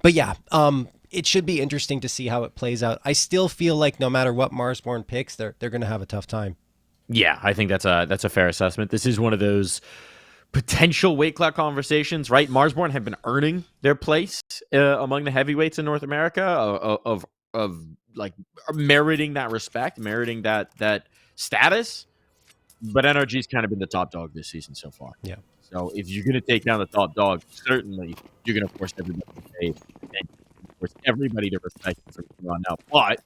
But yeah, it should be interesting to see how it plays out. I still feel like no matter what Marsborne picks, they're going to have a tough time. Yeah, I think that's a fair assessment. This is one of those potential weight class conversations, right? Marsborne have been earning their place among the heavyweights in North America of like meriting that respect, meriting that status. But NRG's kind of been the top dog this season so far. Yeah. So if you're going to take down the top dog, certainly you're going to force everybody to pay and force everybody to respect you from here on out. But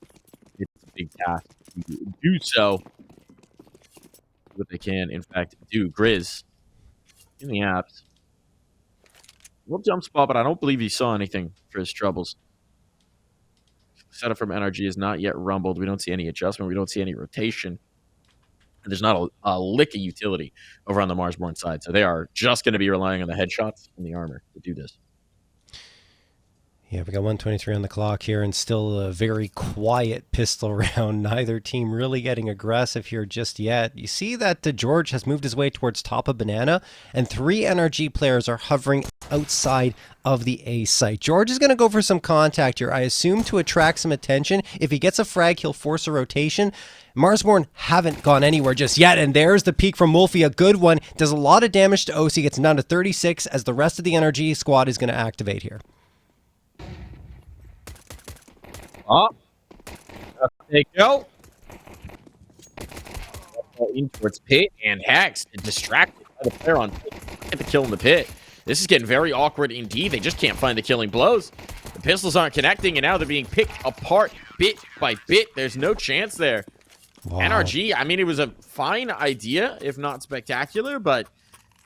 it's a big task to do so. What they can, in fact, do. Grizz in the apps. Little jump spot, but I don't believe he saw anything for his troubles. Setup from NRG is not yet rumbled. We don't see any adjustment. We don't see any rotation. And there's not a lick of utility over on the Marsborne side. So they are just going to be relying on the headshots and the armor to do this. Yeah, we got 123 on the clock here and still a very quiet pistol round. Neither team really getting aggressive here just yet. You see that George has moved his way towards top of banana, and 3 NRG players are hovering outside of the A site. George is going to go for some contact here, I assume to attract some attention. If he gets a frag, he'll force a rotation. Marsborne haven't gone anywhere just yet, and there's the peek from Wolfie, a good one. Does a lot of damage to OC, gets him down to 36 as the rest of the NRG squad is going to activate here. Oh, there you go. In towards pit, and Hex distracted by the player on pit. Get the kill in the pit. This is getting very awkward indeed. They just can't find the killing blows. The pistols aren't connecting, and now they're being picked apart bit by bit. There's no chance there. Wow. NRG, I mean, it was a fine idea, if not spectacular, but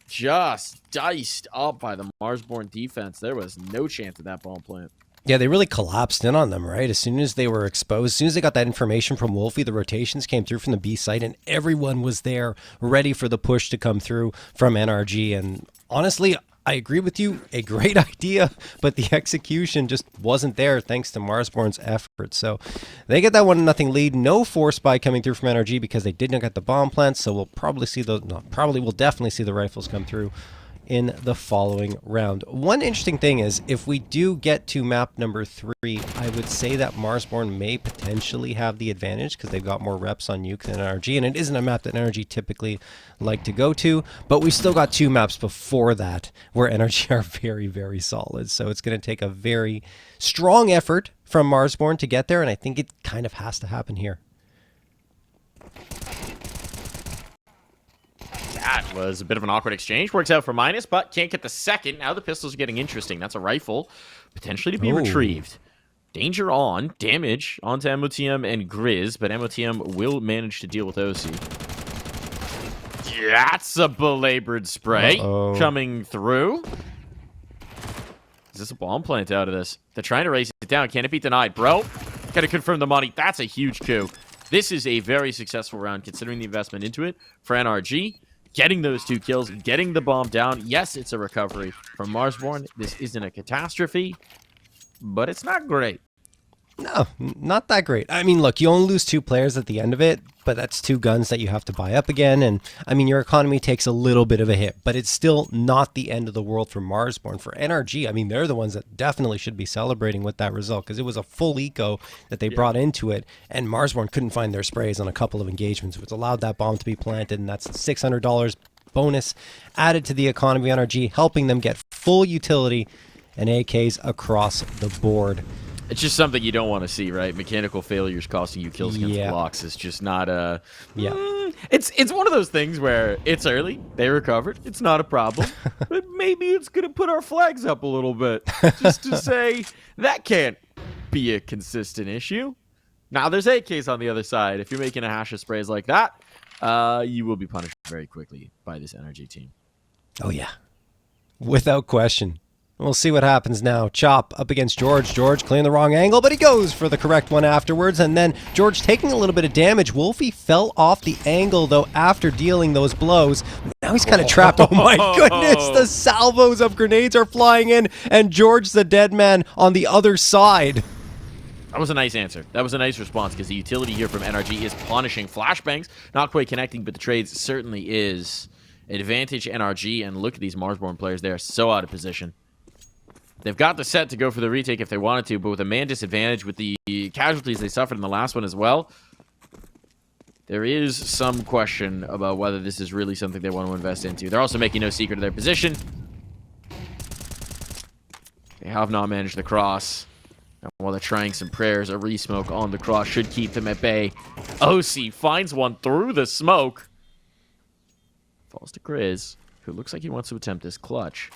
just diced up by the Marsborne defense. There was no chance of that bomb plant. Yeah, they really collapsed in on them, right? As soon as they were exposed, as soon as they got that information from Wolfie, the rotations came through from the B site, and everyone was there ready for the push to come through from NRG. And honestly, I agree with you, a great idea, but the execution just wasn't there thanks to Marsborne's effort. So they get that 1-0 lead. No force buy coming through from NRG because they did not get the bomb plants, so we'll probably see those, we'll definitely see the rifles come through in the following round. One interesting thing is, if we do get to map number 3, I would say that Marsborne may potentially have the advantage because they've got more reps on Nuke than NRG, and it isn't a map that NRG typically like to go to, but we still got 2 maps before that where NRG are very, very solid. So it's going to take a very strong effort from Marsborne to get there, and I think it kind of has to happen here. That was a bit of an awkward exchange. Works out for minus, but can't get the second. Now the pistols are getting interesting. That's a rifle, potentially to be retrieved. Danger on. Damage onto MOTM and Grizz, but MOTM will manage to deal with OC. That's a belabored spray coming through. Is this a bomb plant out of this? They're trying to race it down. Can it be denied? Bro, gotta confirm the money. That's a huge coup. This is a very successful round considering the investment into it for NRG. Getting those 2 kills, getting the bomb down. Yes, it's a recovery from Marsborne. This isn't a catastrophe, but it's not great. No, not that great. I mean, look, you only lose 2 players at the end of it, but that's 2 guns that you have to buy up again. And I mean, your economy takes a little bit of a hit, but it's still not the end of the world for Marsborne. For NRG, I mean, they're the ones that definitely should be celebrating with that result because it was a full eco that they brought into it, and Marsborne couldn't find their sprays on a couple of engagements, which allowed that bomb to be planted, and that's $600 bonus added to the economy of NRG, helping them get full utility and AKs across the board. It's just something you don't want to see, right? Mechanical failures costing you kills against blocks is just not a... It's one of those things where it's early, they recovered, it's not a problem, but maybe it's going to put our flags up a little bit, just to say that can't be a consistent issue. Now, there's AKs on the other side. If you're making a hash of sprays like that, you will be punished very quickly by this NRG team. Oh, yeah. Without question. We'll see what happens now. Chop up against George. George clearing the wrong angle, but he goes for the correct one afterwards. And then George taking a little bit of damage. Wolfie fell off the angle, though, after dealing those blows. Now he's kind of trapped. Oh, my goodness. The salvos of grenades are flying in, and George, the dead man, on the other side. That was a nice answer. That was a nice response, because the utility here from NRG is punishing flashbangs. Not quite connecting, but the trades certainly is advantage NRG. And look at these Marsborne players. They are so out of position. They've got the set to go for the retake if they wanted to, but with a man disadvantage, with the casualties they suffered in the last one as well, there is some question about whether this is really something they want to invest into. They're also making no secret of their position. They have not managed the cross. And while they're trying some prayers, a re-smoke on the cross should keep them at bay. OC finds one through the smoke. Falls to Grizz, who looks like he wants to attempt this clutch.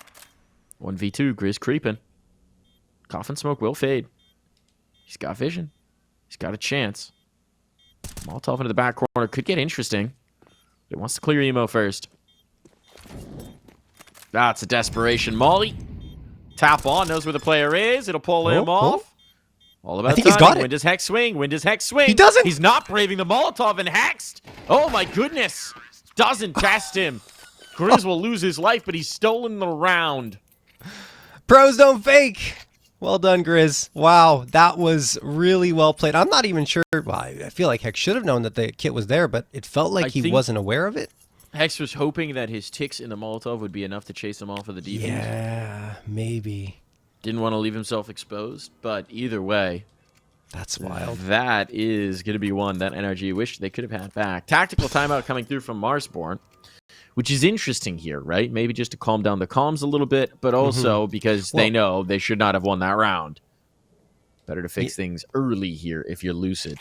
1v2, Grizz creeping. Coffin smoke will fade. He's got vision. He's got a chance. Molotov into the back corner could get interesting. He wants to clear emo first. That's a desperation molly. Tap on, knows where the player is. It'll pull him off. All about I think timing. he's got it. When does Hex swing? When does Hex swing? He doesn't. He's not braving the Molotov and Hexed. Oh my goodness. Doesn't test him. Grizz will lose his life, but he's stolen the round. Pros don't fake. Well done, Grizz. Wow, that was really well played. I'm not even sure. Well, I feel like Hex should have known that the kit was there, but it felt like he wasn't aware of it. Hex was hoping that his ticks in the Molotov would be enough to chase him off of the defense. Yeah, maybe. Didn't want to leave himself exposed, but either way. That's wild. That is going to be one that NRG wished they could have had back. Tactical timeout coming through from Marsborne, which is interesting here, right? Maybe just to calm down the comms a little bit, but also because they know they should not have won that round. Better to fix things early here if you're lucid.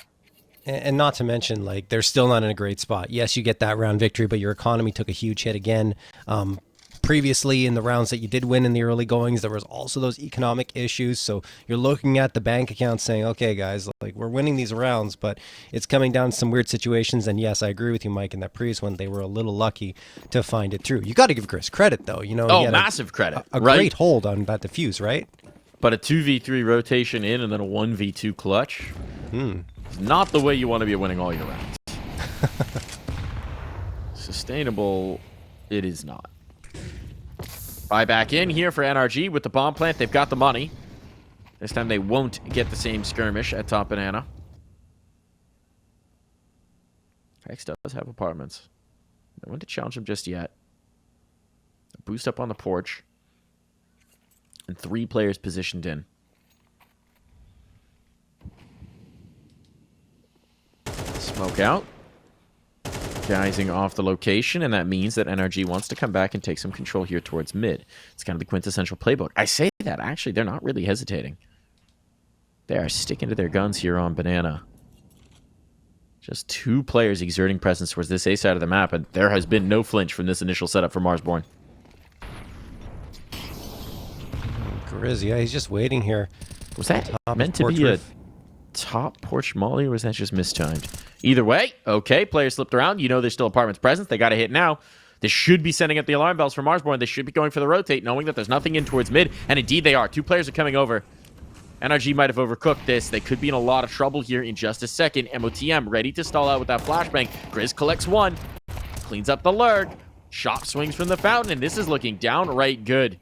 And not to mention, like, they're still not in a great spot. Yes, you get that round victory, but your economy took a huge hit again. Previously, in the rounds that you did win in the early goings, there was also those economic issues. So you're looking at the bank account saying, okay, guys, like, we're winning these rounds, but it's coming down to some weird situations. And yes, I agree with you, Mike, in that previous one, they were a little lucky to find it through. You got to give Chris credit, though. You know, massive credit. A great hold on that defuse, right? But a 2v3 rotation in and then a 1v2 clutch. It's not the way you want to be winning all your rounds. Sustainable, it is not. Buy back in here for NRG with the bomb plant. They've got the money. This time they won't get the same skirmish at Top Banana. Hex does have apartments. No one to challenge him just yet. A boost up on the porch. And 3 players positioned in. Smoke out. Guysing off the location, and that means that NRG wants to come back and take some control here towards mid. It's kind of the quintessential playbook. I say that, actually, they're not really hesitating. They are sticking to their guns here on Banana. Just 2 players exerting presence towards this A side of the map, and there has been no flinch from this initial setup for Marsborne. Grizz, yeah, he's just waiting here. Was that meant to be a top porch molly, or was that just mistimed? Either way, okay, players slipped around. You know there's still apartments present. They got to hit now. They should be sending up the alarm bells for Marsborne. They should be going for the rotate, knowing that there's nothing in towards mid. And indeed they are. 2 players are coming over. NRG might have overcooked this. They could be in a lot of trouble here in just a second. MOTM ready to stall out with that flashbang. Grizz collects 1. Cleans up the lurk. Shot swings from the fountain, and this is looking downright good.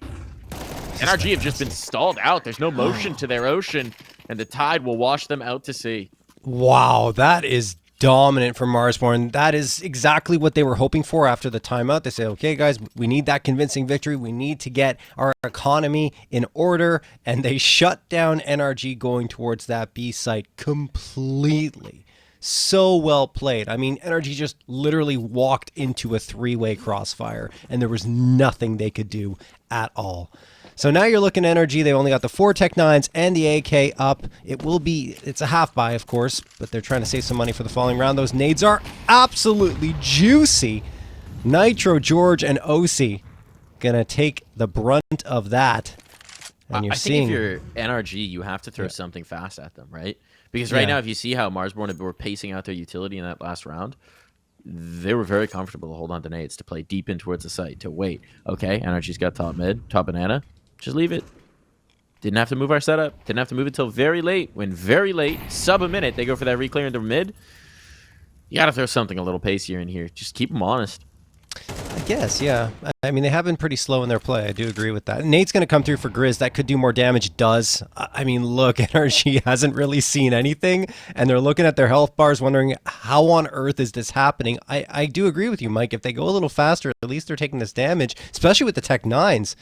NRG have just been stalled out. There's no motion to their ocean, and the tide will wash them out to sea. Wow, that is dominant for Marsborne. That is exactly what they were hoping for after the timeout. They said, okay, guys, we need that convincing victory. We need to get our economy in order. And they shut down NRG going towards that B site completely. So well played. I mean, NRG just literally walked into a 3-way crossfire, and there was nothing they could do at all. So now you're looking at NRG. They only got the 4 Tech 9s and the AK up. It's a half buy, of course, but they're trying to save some money for the following round. Those nades are absolutely juicy. Nitro, George, and OC gonna take the brunt of that. And I think if you're NRG, you have to throw something fast at them, right? Because right now, if you see how Marsborne were pacing out their utility in that last round, they were very comfortable to hold on to nades, to play deep in towards the site, to wait. Okay, NRG's got top mid, top banana. Just leave it. Didn't have to move our setup. Didn't have to move it until very late. When very late, sub a minute, they go for that reclear into mid. You got to throw something a little pacier in here. Just keep them honest. I guess, yeah. I mean, they have been pretty slow in their play. I do agree with that. Nate's going to come through for Grizz. That could do more damage. Does. I mean, look, NRG hasn't really seen anything, and they're looking at their health bars wondering, how on earth is this happening? I do agree with you, Mike. If they go a little faster, at least they're taking this damage, especially with the Tech 9s.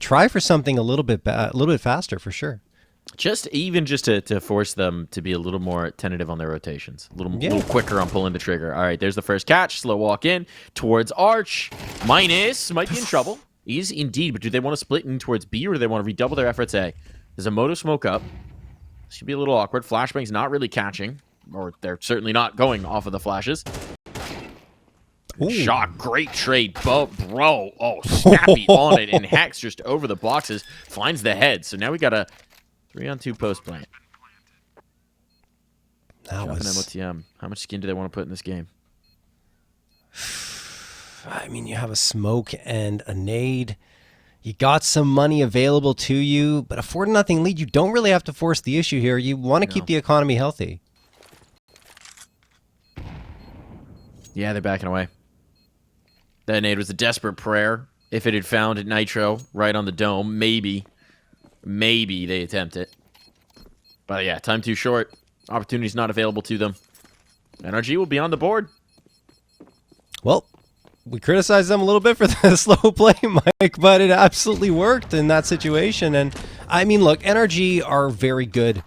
try for something a little bit faster for sure. Just to force them to be a little more tentative on their rotations, a little quicker on pulling the trigger. All right, there's the first catch. Slow walk in towards Arch. Minus might be in trouble. He's indeed, but do they want to split in towards B or do they want to redouble their efforts A? There's a moto smoke up. This should be a little awkward. Flashbang's not really catching, or they're certainly not going off of the flashes. Ooh. Shot, great trade, bro. Oh, snappy on it, and Hex just over the boxes finds the head. So now we got a 3-on-2 post plant. That was MOTM. How much skin do they want to put in this game? I mean, you have a smoke and a nade. You got some money available to you, but a 4-0 lead, you don't really have to force the issue here. You want to keep the economy healthy. Yeah, they're backing away. That nade was a desperate prayer. If it had found Nitro right on the dome, maybe they attempt it. But yeah, time too short. Opportunity's not available to them. NRG will be on the board. Well, we criticized them a little bit for the slow play, Mike, but it absolutely worked in that situation. And I mean, look, NRG are very good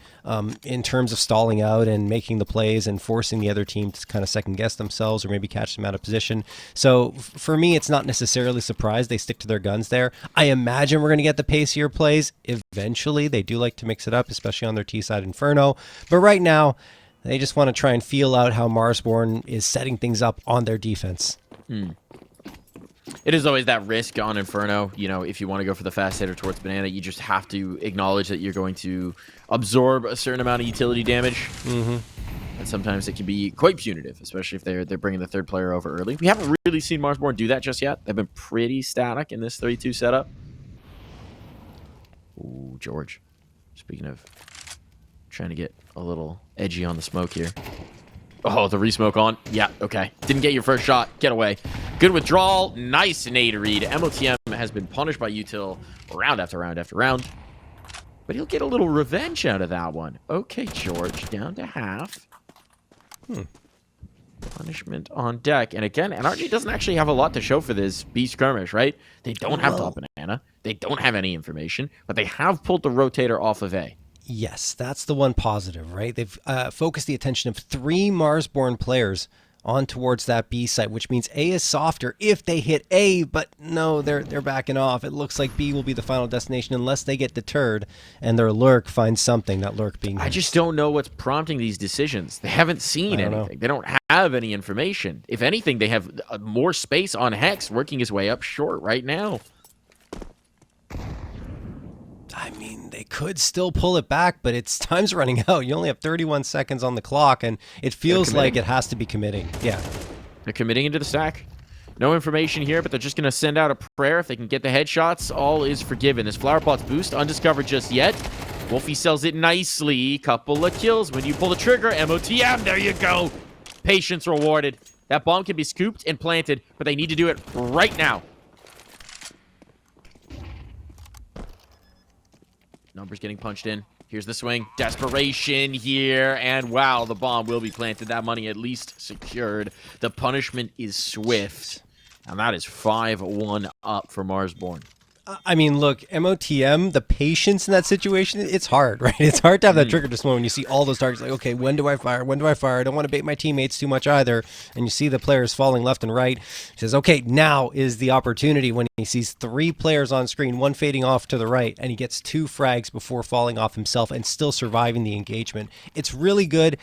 in terms of stalling out and making the plays and forcing the other team to kind of second guess themselves or maybe catch them out of position. So for me, it's not necessarily surprised they stick to their guns there. I imagine we're going to get the pacier plays eventually. They do like to mix it up, especially on their T side Inferno. But right now, they just want to try and feel out how Marsborne is setting things up on their defense. It is always that risk on Inferno. You know, if you want to go for the fast hitter towards Banana, you just have to acknowledge that you're going to absorb a certain amount of utility damage. And sometimes it can be quite punitive, especially if they're bringing the third player over early. We haven't really seen Marsborne do that just yet. They've been pretty static in this 3-2 setup. Ooh, George. Speaking of trying to get a little edgy on the smoke here. Oh, the resmoke on. Yeah, okay. Didn't get your first shot. Get away. Good withdrawal. Nice nade read. MOTM has been punished by Util round after round after round. But he'll get a little revenge out of that one. Okay, George. Down to half. Punishment on deck. And again, NRG doesn't actually have a lot to show for this B skirmish, right? They don't have top banana. They don't have any information. But they have pulled the rotator off of A. Yes, that's the one positive, right? They've focused the attention of 3 Marsborne players on towards that B site, which means A is softer if they hit A, but no, they're backing off. It looks like B will be the final destination unless they get deterred and their lurk finds something, that lurk being I just don't know what's prompting these decisions. They haven't seen anything. They don't have any information. If anything, they have more space on Hex working his way up short right now. I mean, they could still pull it back, but it's time's running out. You only have 31 seconds on the clock, and it feels like it has to be committing. Yeah. They're committing into the stack. No information here, but they're just going to send out a prayer. If they can get the headshots, all is forgiven. This Flower Pot's boost, undiscovered just yet. Wolfie sells it nicely. Couple of kills. When you pull the trigger, MOTM, there you go. Patience rewarded. That bomb can be scooped and planted, but they need to do it right now. Numbers getting punched in. Here's the swing. Desperation here. And wow, the bomb will be planted. That money at least secured. The punishment is swift. And that is 5-1 up for Marsborne. I mean, look, MOTM, the patience in that situation, it's hard, right? It's hard to have that trigger just when you see all those targets, like, okay, when do I fire? When do I fire? I don't want to bait my teammates too much either. And you see the players falling left and right. He says, okay, now is the opportunity when he sees 3 players on screen, one fading off to the right, and he gets 2 frags before falling off himself and still surviving the engagement. It's really good.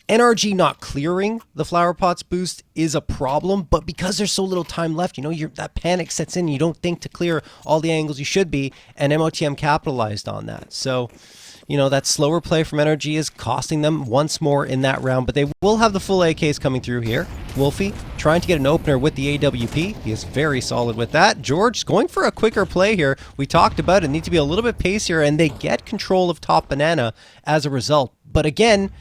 NRG not clearing the Flower Pot's boost is a problem, but because there's so little time left, you know, that panic sets in. You don't think to clear all the angles you should be, and MOTM capitalized on that. So, you know, that slower play from NRG is costing them once more in that round, but they will have the full AKs coming through here. Wolfie trying to get an opener with the AWP. He is very solid with that. George going for a quicker play here. We talked about it. Need to be a little bit pacier, and they get control of top banana as a result. But again,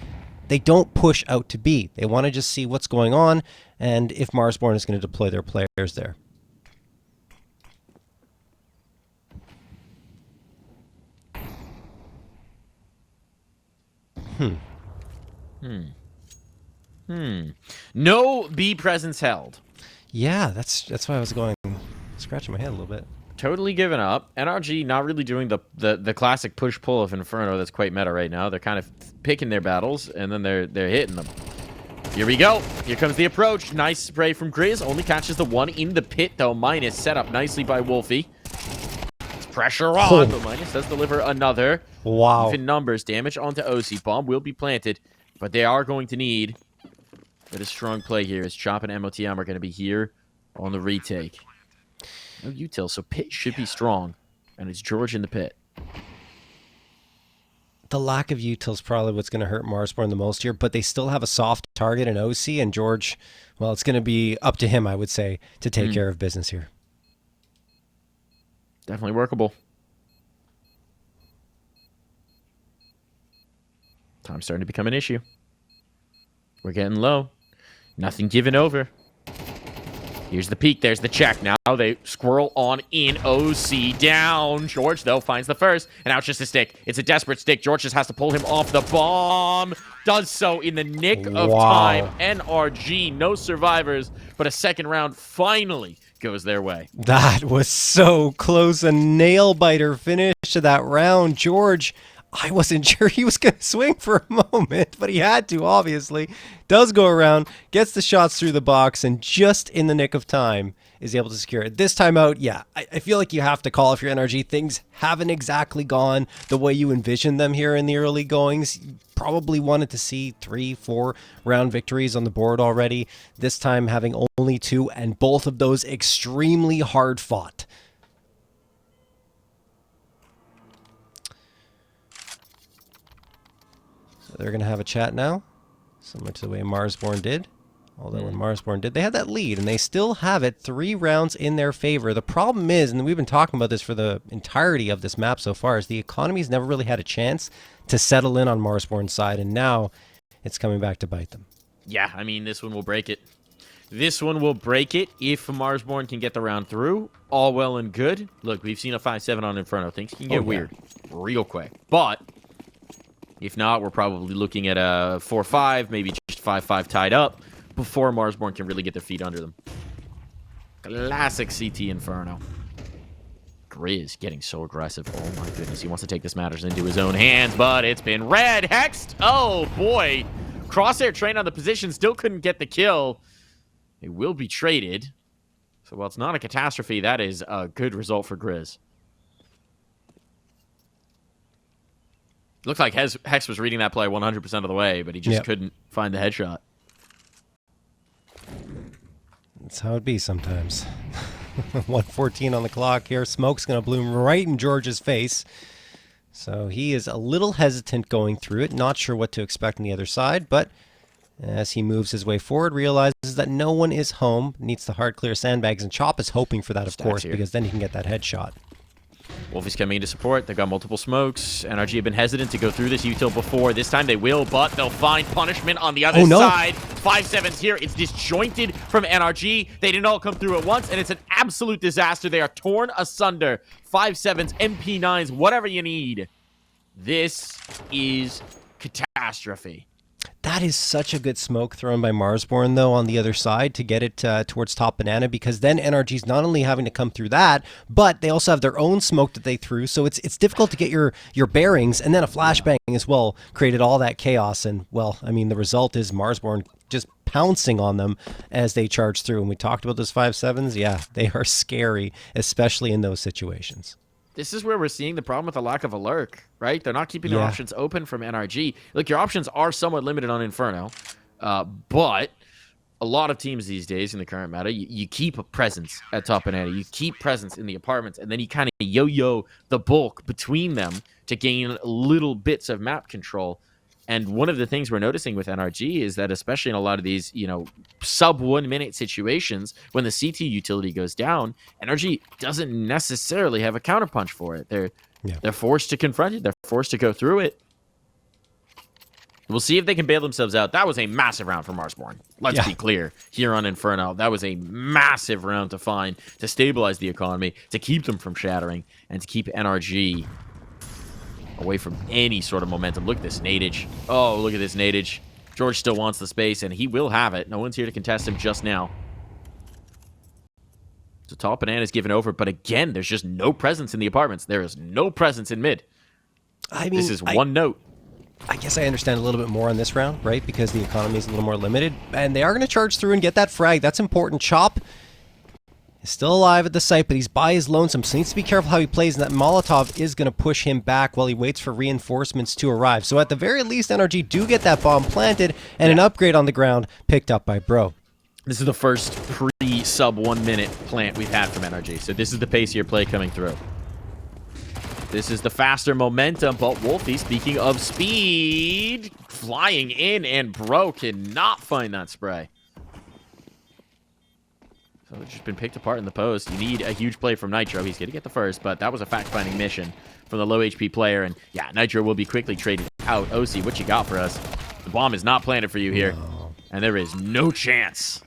they don't push out to B. They want to just see what's going on and if Marsborne is going to deploy their players there. No B presence held. Yeah, that's why I was going. Scratching my head a little bit. Totally given up. NRG not really doing the classic push-pull of Inferno that's quite meta right now. They're kind of picking their battles, and then they're hitting them. Here we go. Here comes the approach. Nice spray from Grizz. Only catches the one in the pit, though. Minus set up nicely by Wolfie. It's pressure on, but Minus does deliver another. Wow. Even numbers. Damage onto OC. Bomb will be planted, but they are going to need a bit of strong play here as Chop and MOTM are going to be here on the retake. No util, so pit should be strong. And it's George in the pit. The lack of util is probably what's going to hurt Marsborne the most here, but they still have a soft target in OC, and George, well, it's going to be up to him, I would say, to take care of business here. Definitely workable. Time's starting to become an issue. We're getting low. Nothing given over. Here's the peek. There's the check. Now they squirrel on in. OC down. George, though, finds the first. And now it's just a stick. It's a desperate stick. George just has to pull him off the bomb. Does so in the nick of time. NRG, no survivors. But a second round finally goes their way. That was so close. A nail-biter finish to that round. George, I wasn't sure he was going to swing for a moment, but he had to, obviously. Does go around, gets the shots through the box, and just in the nick of time is able to secure it. This time out, yeah, I feel like you have to call if you're NRG. Things haven't exactly gone the way you envisioned them here in the early goings. You probably wanted to see 3-4 round victories on the board already. This time having only 2, and both of those extremely hard fought. They're going to have a chat now, similar to the way Marsborne did. Although when Marsborne did, they had that lead, and they still have it 3 rounds in their favor. The problem is, and we've been talking about this for the entirety of this map so far, is the economy's never really had a chance to settle in on Marsborne's side, and now it's coming back to bite them. Yeah, I mean, this one will break it. This one will break it if Marsborne can get the round through. All well and good. Look, we've seen a 5-7 on Inferno. Things can get weird real quick. But if not, we're probably looking at a 4-5, maybe just 5-5 tied up before Marsborne can really get their feet under them. Classic CT Inferno. Grizz getting so aggressive. Oh my goodness, he wants to take this matters into his own hands, but it's been red hexed. Oh boy. Crosshair trained on the position, still couldn't get the kill. It will be traded. So while it's not a catastrophe, that is a good result for Grizz. Looks like Hex was reading that play 100% of the way, but he just couldn't find the headshot. That's how it be sometimes. 1:14 on the clock here. Smoke's going to bloom right in George's face. So he is a little hesitant going through it. Not sure what to expect on the other side, but as he moves his way forward, realizes that no one is home. Needs to hard clear sandbags, and Chop is hoping for that, of course, because then he can get that headshot. Wolfie's coming into support. They've got multiple smokes. NRG have been hesitant to go through this util before. This time they will, but they'll find punishment on the other side. 5-7's here. It's disjointed from NRG. They didn't all come through at once, and it's an absolute disaster. They are torn asunder. 5-7's, MP9s, whatever you need. This is catastrophe. That is such a good smoke thrown by Marsborne, though, on the other side to get it towards top banana, because then NRG's not only having to come through that, but they also have their own smoke that they threw, so it's difficult to get your bearings, and then a flashbang as well created all that chaos, and, well, I mean, the result is Marsborne just pouncing on them as they charge through, and we talked about those 5-7s. Yeah, they are scary, especially in those situations. This is where we're seeing the problem with the lack of a lurk, right? They're not keeping their options open from NRG. Look, your options are somewhat limited on Inferno, but a lot of teams these days in the current meta, you keep a presence at top banana. You keep presence in the apartments, and then you kind of yo-yo the bulk between them to gain little bits of map control. And one of the things we're noticing with NRG is that, especially in a lot of these, sub 1 minute situations, when the CT utility goes down, NRG doesn't necessarily have a counterpunch for it. They're forced to confront it. They're forced to go through it. We'll see if they can bail themselves out. That was a massive round for Marsborne. Let's be clear. Here on Inferno, that was a massive round to find, to stabilize the economy, to keep them from shattering, and to keep NRG away from any sort of momentum. Look at this nadage. Oh, look at this nadage. George still wants the space, and he will have it. No one's here to contest him just now. So top banana's given over, but again, there's just no presence in the apartments. There is no presence in mid. I mean, This is one note. I guess I understand a little bit more on this round, right? Because the economy is a little more limited, and they are going to charge through and get that frag. That's important. Chop is still alive at the site, but he's by his lonesome, so he needs to be careful how he plays, and that Molotov is going to push him back while he waits for reinforcements to arrive. So at the very least, NRG do get that bomb planted, and an upgrade on the ground picked up by Bro. This is the first pre-sub 1 minute plant we've had from NRG. So this is the pace of your play coming through. This is the faster momentum, but Wolfie, speaking of speed, flying in, and Bro cannot find that spray. So it's just been picked apart in the post. You need a huge play from Nitro. He's going to get the first, but that was a fact-finding mission from the low HP player. And yeah, Nitro will be quickly traded out. OC, what you got for us? The bomb is not planted for you here, and there is no chance.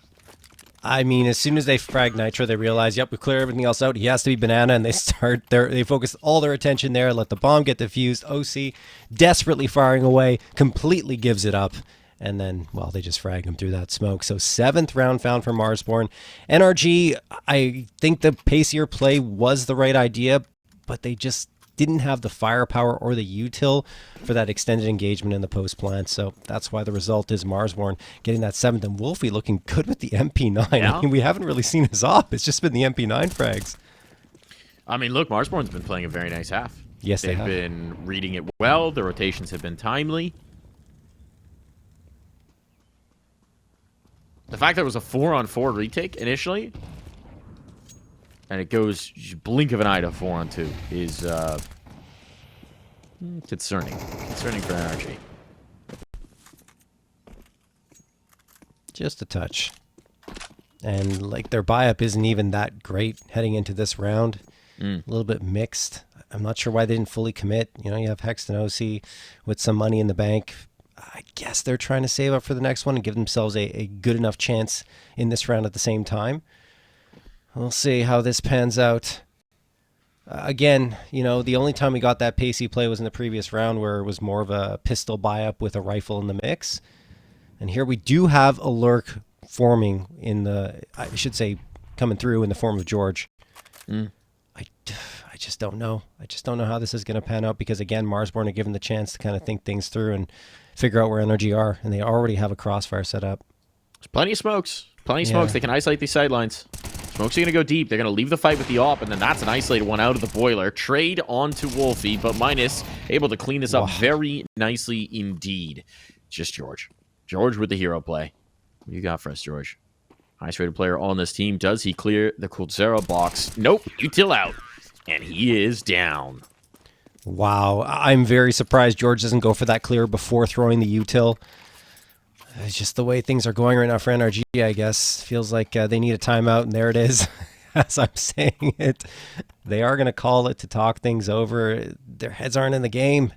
I mean, as soon as they frag Nitro, they realize, yep, we clear everything else out. He has to be banana, and they focus all their attention there, let the bomb get defused. OC desperately firing away, completely gives it up, and then, well, they just frag him through that smoke. So 7th round found for Marsborne. NRG, I think the pacier play was the right idea, but they just didn't have the firepower or the util for that extended engagement in the post plant. So that's why the result is Marsborne getting that 7th, and Wolfie looking good with the MP9. Yeah. I mean, we haven't really seen his op. It's just been the MP9 frags. I mean, look, Marsborne's been playing a very nice half. Yes, They've been reading it well. The rotations have been timely. The fact that it was a 4-on-4 retake initially, and it goes blink of an eye to 4-on-2 is concerning. Concerning for NRG. Just a touch. And like their buy-up isn't even that great heading into this round. A little bit mixed. I'm not sure why they didn't fully commit. You know, you have Hext and OC with some money in the bank. I guess they're trying to save up for the next one and give themselves a good enough chance in this round at the same time. We'll see how this pans out. Again, you know, the only time we got that pacey play was in the previous round where it was more of a pistol buy-up with a rifle in the mix. And here we do have a lurk forming in the, I should say, coming through in the form of George. I just don't know. I just don't know how this is going to pan out because, again, Marsborne are given the chance to kind of think things through and figure out where NRG are, and they already have a crossfire set up. There's plenty of smokes. Plenty of smokes. They can isolate these sidelines. Smokes are going to go deep. They're going to leave the fight with the op, and then that's an isolated one out of the boiler. Trade onto Wolfie, but Minus able to clean this up very nicely indeed. Just George. George with the hero play. What do you got for us, George? Highest rated player on this team. Does he clear the Coldzera box? Nope. Util out. And he is down. Wow. I'm very surprised George doesn't go for that clear before throwing the util. It's just the way things are going right now for NRG, I guess. Feels like they need a timeout, and there it is. As I'm saying it, they are going to call it to talk things over. Their heads aren't in the game.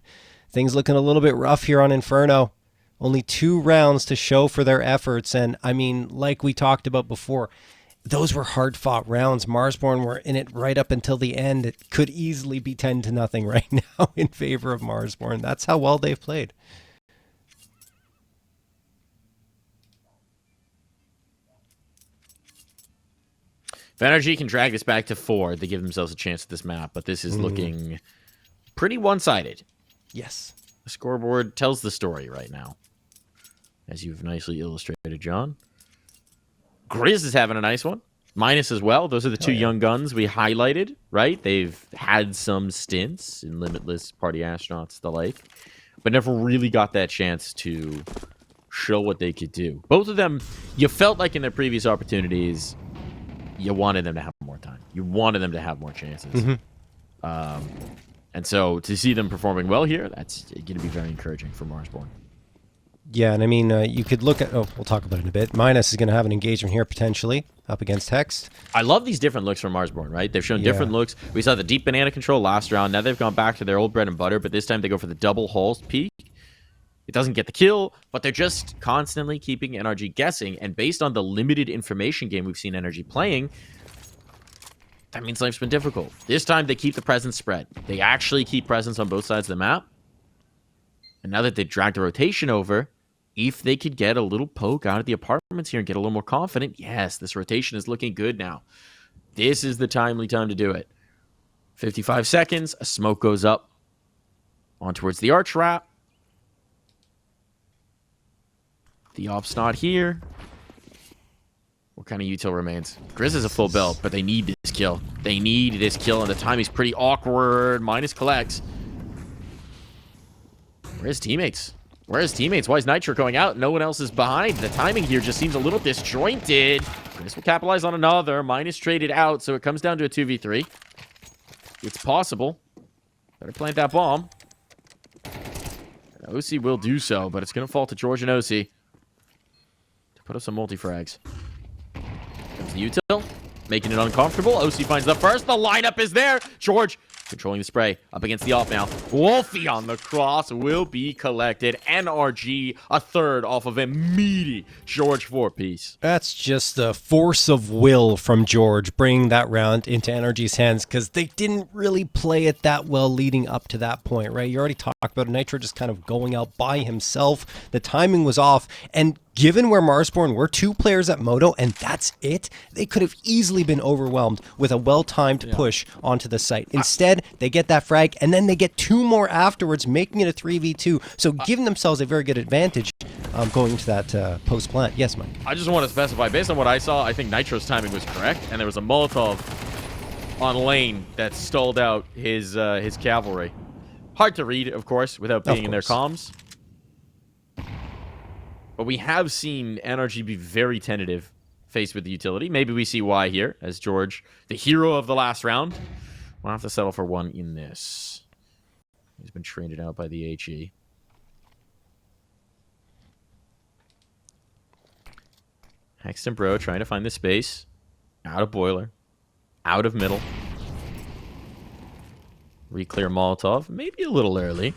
Things looking a little bit rough here on Inferno. Only 2 rounds to show for their efforts. And, I mean, like we talked about before, those were hard-fought rounds. Marsborne were in it right up until the end. It could easily be 10-0 right now in favor of Marsborne. That's how well they've played. If NRG can drag this back to 4, they give themselves a chance at this map, but this is looking pretty one-sided. Yes. The scoreboard tells the story right now, as you've nicely illustrated, John. Grizz is having a nice one. Minus as well. Those are the 2 young guns we highlighted, right? They've had some stints in Limitless, Party Astronauts, the like, but never really got that chance to show what they could do. Both of them, you felt like in their previous opportunities, you wanted them to have more time. You wanted them to have more chances. And so to see them performing well here, that's going to be very encouraging for Marsborne. Yeah, and I mean, you could look at... Oh, we'll talk about it in a bit. Minus is going to have an engagement here, potentially, up against Hext. I love these different looks from Marsborne, right? They've shown different looks. We saw the deep banana control last round. Now they've gone back to their old bread and butter, but this time they go for the double hulls peak. It doesn't get the kill, but they're just constantly keeping NRG guessing. And based on the limited information game we've seen NRG playing, that means life's been difficult. This time they keep the presence spread. They actually keep presence on both sides of the map. And now that they've dragged the rotation over, if they could get a little poke out of the apartments here and get a little more confident, yes, this rotation is looking good now. This is the timely time to do it. 55 seconds. A smoke goes up on towards the arch wrap. The op's not here. What kind of util remains? Grizz is a full build, but they need this kill. They need this kill, and the timing's pretty awkward. Minus collects. Where's teammates? Where's teammates? Why is Nitro going out? No one else is behind. The timing here just seems a little disjointed. Grizz will capitalize on another. Minus traded out, so it comes down to a 2v3. It's possible. Better plant that bomb. And OC will do so, but it's going to fall to George and OC to put up some multi-frags. Comes the util, making it uncomfortable. OC finds the first. The lineup is there. George controlling the spray. Up against the off now. Wolfie on the cross will be collected. NRG, a third off of a meaty George 4-piece. That's just the force of will from George bringing that round into NRG's hands, because they didn't really play it that well leading up to that point, right? You already talked about Nitro just kind of going out by himself. The timing was off, and given where Marsborne were, 2 players at Moto, and that's it, they could have easily been overwhelmed with a well-timed push onto the site. Instead, they get that frag, and then they get 2 more afterwards, making it a 3v2, so giving themselves a very good advantage going into that post-plant. Yes, Mike? I just want to specify, based on what I saw, I think Nitro's timing was correct, and there was a Molotov on lane that stalled out his cavalry. Hard to read, of course, without being in their comms. But we have seen NRG be very tentative faced with the utility. Maybe we see why here, as George, the hero of the last round, will have to settle for one in this. He's been traded out by the HE. Hexton Bro trying to find the space. Out of boiler. Out of middle. Reclear Molotov. Maybe a little early.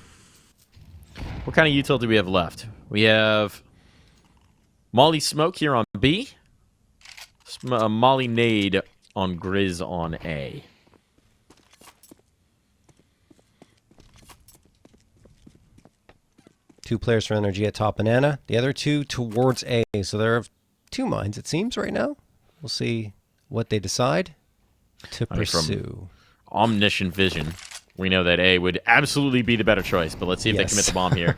What kind of util do we have left? We have Molly Smoke here on B. Molly Nade on Grizz on A. Two players for NRG at top banana. The other 2 towards A. So there are 2 mines, it seems, right now. We'll see what they decide to pursue. From omniscient vision, we know that A would absolutely be the better choice. But let's see if they commit the bomb here.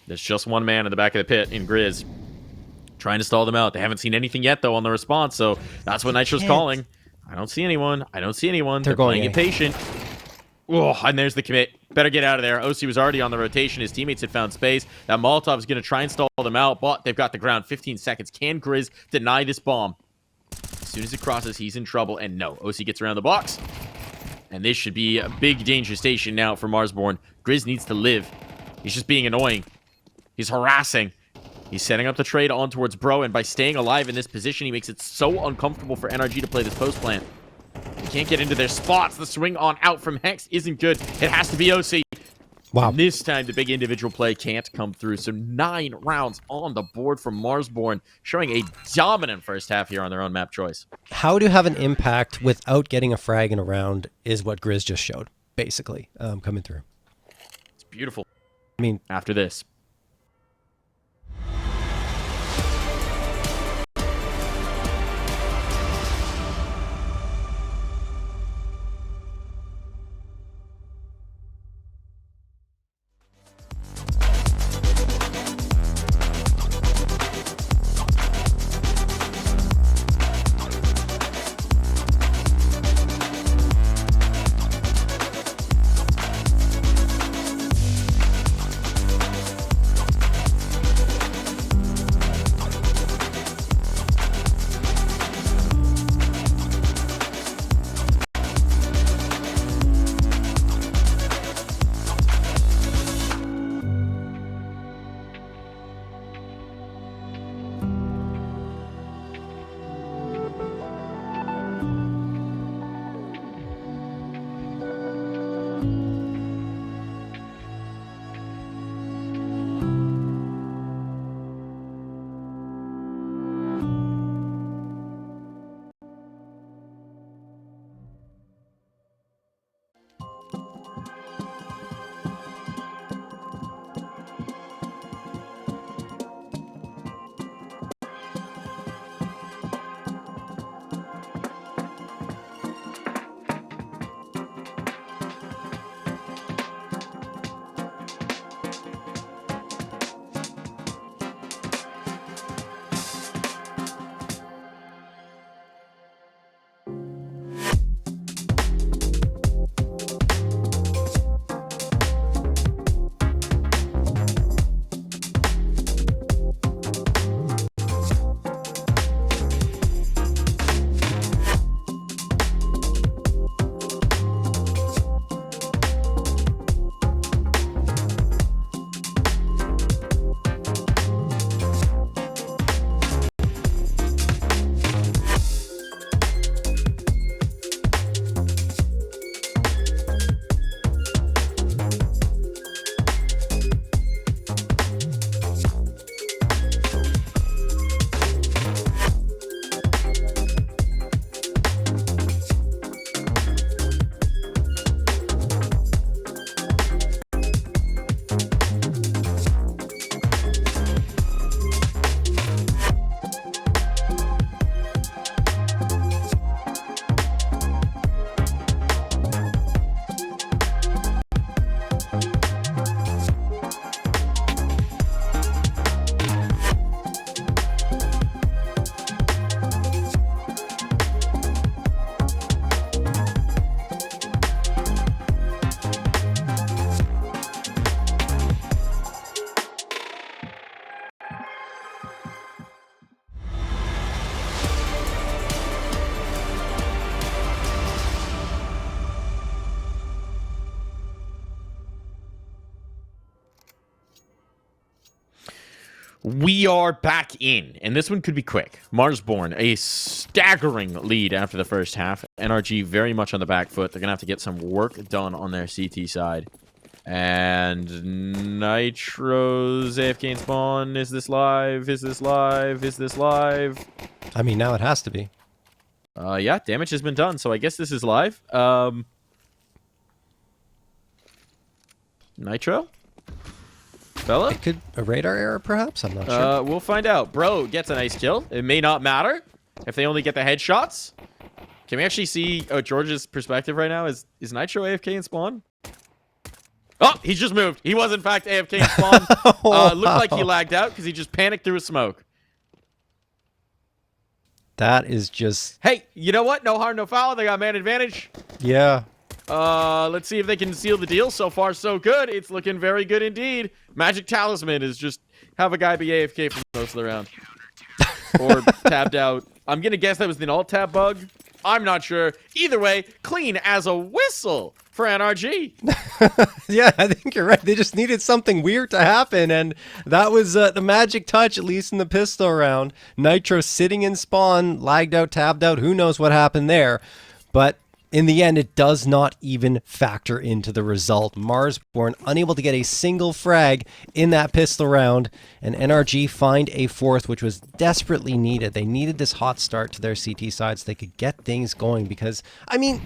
There's just one man in the back of the pit in Grizz trying to stall them out. They haven't seen anything yet, though, on the response. So that's what Nitro's calling. I don't see anyone. I don't see anyone. They're playing it patient. Oh, and there's the commit. Better get out of there. OC was already on the rotation. His teammates had found space. That Molotov is going to try and stall them out, but they've got the ground. 15 seconds. Can Grizz deny this bomb? As soon as it crosses, he's in trouble. And no, OC gets around the box. And this should be a big danger station now for Marsborne. Grizz needs to live. He's just being annoying. He's harassing. He's setting up the trade on towards Bro, and by staying alive in this position, he makes it so uncomfortable for NRG to play this post plant. He can't get into their spots. The swing on out from Hex isn't good. It has to be OC. Wow. And this time, the big individual play can't come through. So 9 rounds on the board from Marsborne, showing a dominant first half here on their own map choice. How to have an impact without getting a frag in a round is what Grizz just showed, basically, coming through. It's beautiful. I mean, after this. We are back in, and this one could be quick. Marsborne, a staggering lead after the first half. NRG very much on the back foot. They're going to have to get some work done on their CT side. And Nitro's AFK in spawn. Is this live? Is this live? Is this live? I mean, now it has to be. Yeah, damage has been done, so I guess this is live. Nitro? Fella? It could a radar error, perhaps. I'm not sure. We'll find out. Bro gets a nice kill. It may not matter if they only get the headshots. Can we actually see George's perspective right now? Is Nitro AFK in spawn? Oh, he's just moved. He was in fact AFK in spawn. Wow. Looked like he lagged out because he just panicked through a smoke. That is just... Hey, you know what? No harm, no foul. They got man advantage. Yeah. Let's see if they can seal the deal. So far, so good. It's looking very good indeed. Magic Talisman is just have a guy be AFK for most of the round. Or tabbed out. I'm going to guess that was an alt-tab bug. I'm not sure. Either way, clean as a whistle for NRG. Yeah, I think you're right. They just needed something weird to happen, and that was the magic touch, at least in the pistol round. Nitro sitting in spawn, lagged out, tabbed out. Who knows what happened there? But in the end, it does not even factor into the result. Marsborne unable to get a single frag in that pistol round, and NRG find a fourth, which was desperately needed. They needed this hot start to their CT side so they could get things going because, I mean,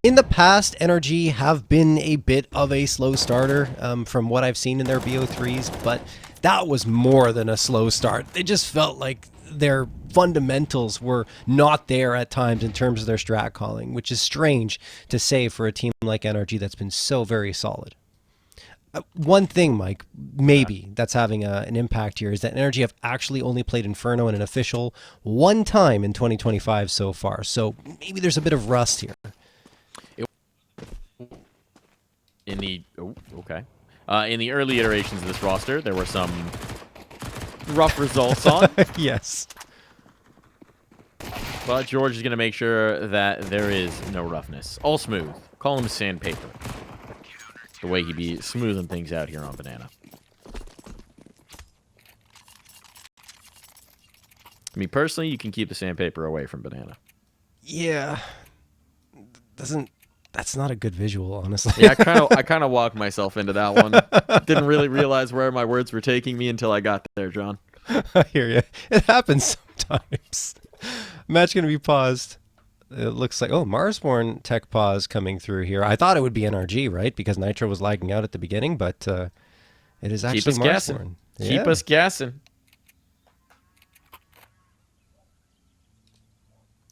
in the past, NRG have been a bit of a slow starter from what I've seen in their BO3s, but that was more than a slow start. They just felt like their fundamentals were not there at times in terms of their strat calling, which is strange to say for a team like NRG that's been so very solid. One thing, Mike, maybe that's having an impact here is that NRG have actually only played Inferno in an official one time in 2025 so far. So maybe there's a bit of rust here. In the in the early iterations of this roster, there were some rough results on. Yes. But George is going to make sure that there is no roughness. All smooth. Call him sandpaper. The way he be smoothing things out here on Banana. I mean, personally, you can keep the sandpaper away from Banana. Yeah. That's not a good visual, honestly. Yeah, I kind of walked myself into that one. Didn't really realize where my words were taking me until I got there, John. I hear you. It happens sometimes. Match going to be paused. It looks like, oh, Marsborne tech pause coming through here. I thought it would be NRG, right? Because Nitro was lagging out at the beginning, but it is actually Marsborne. Keep us guessing.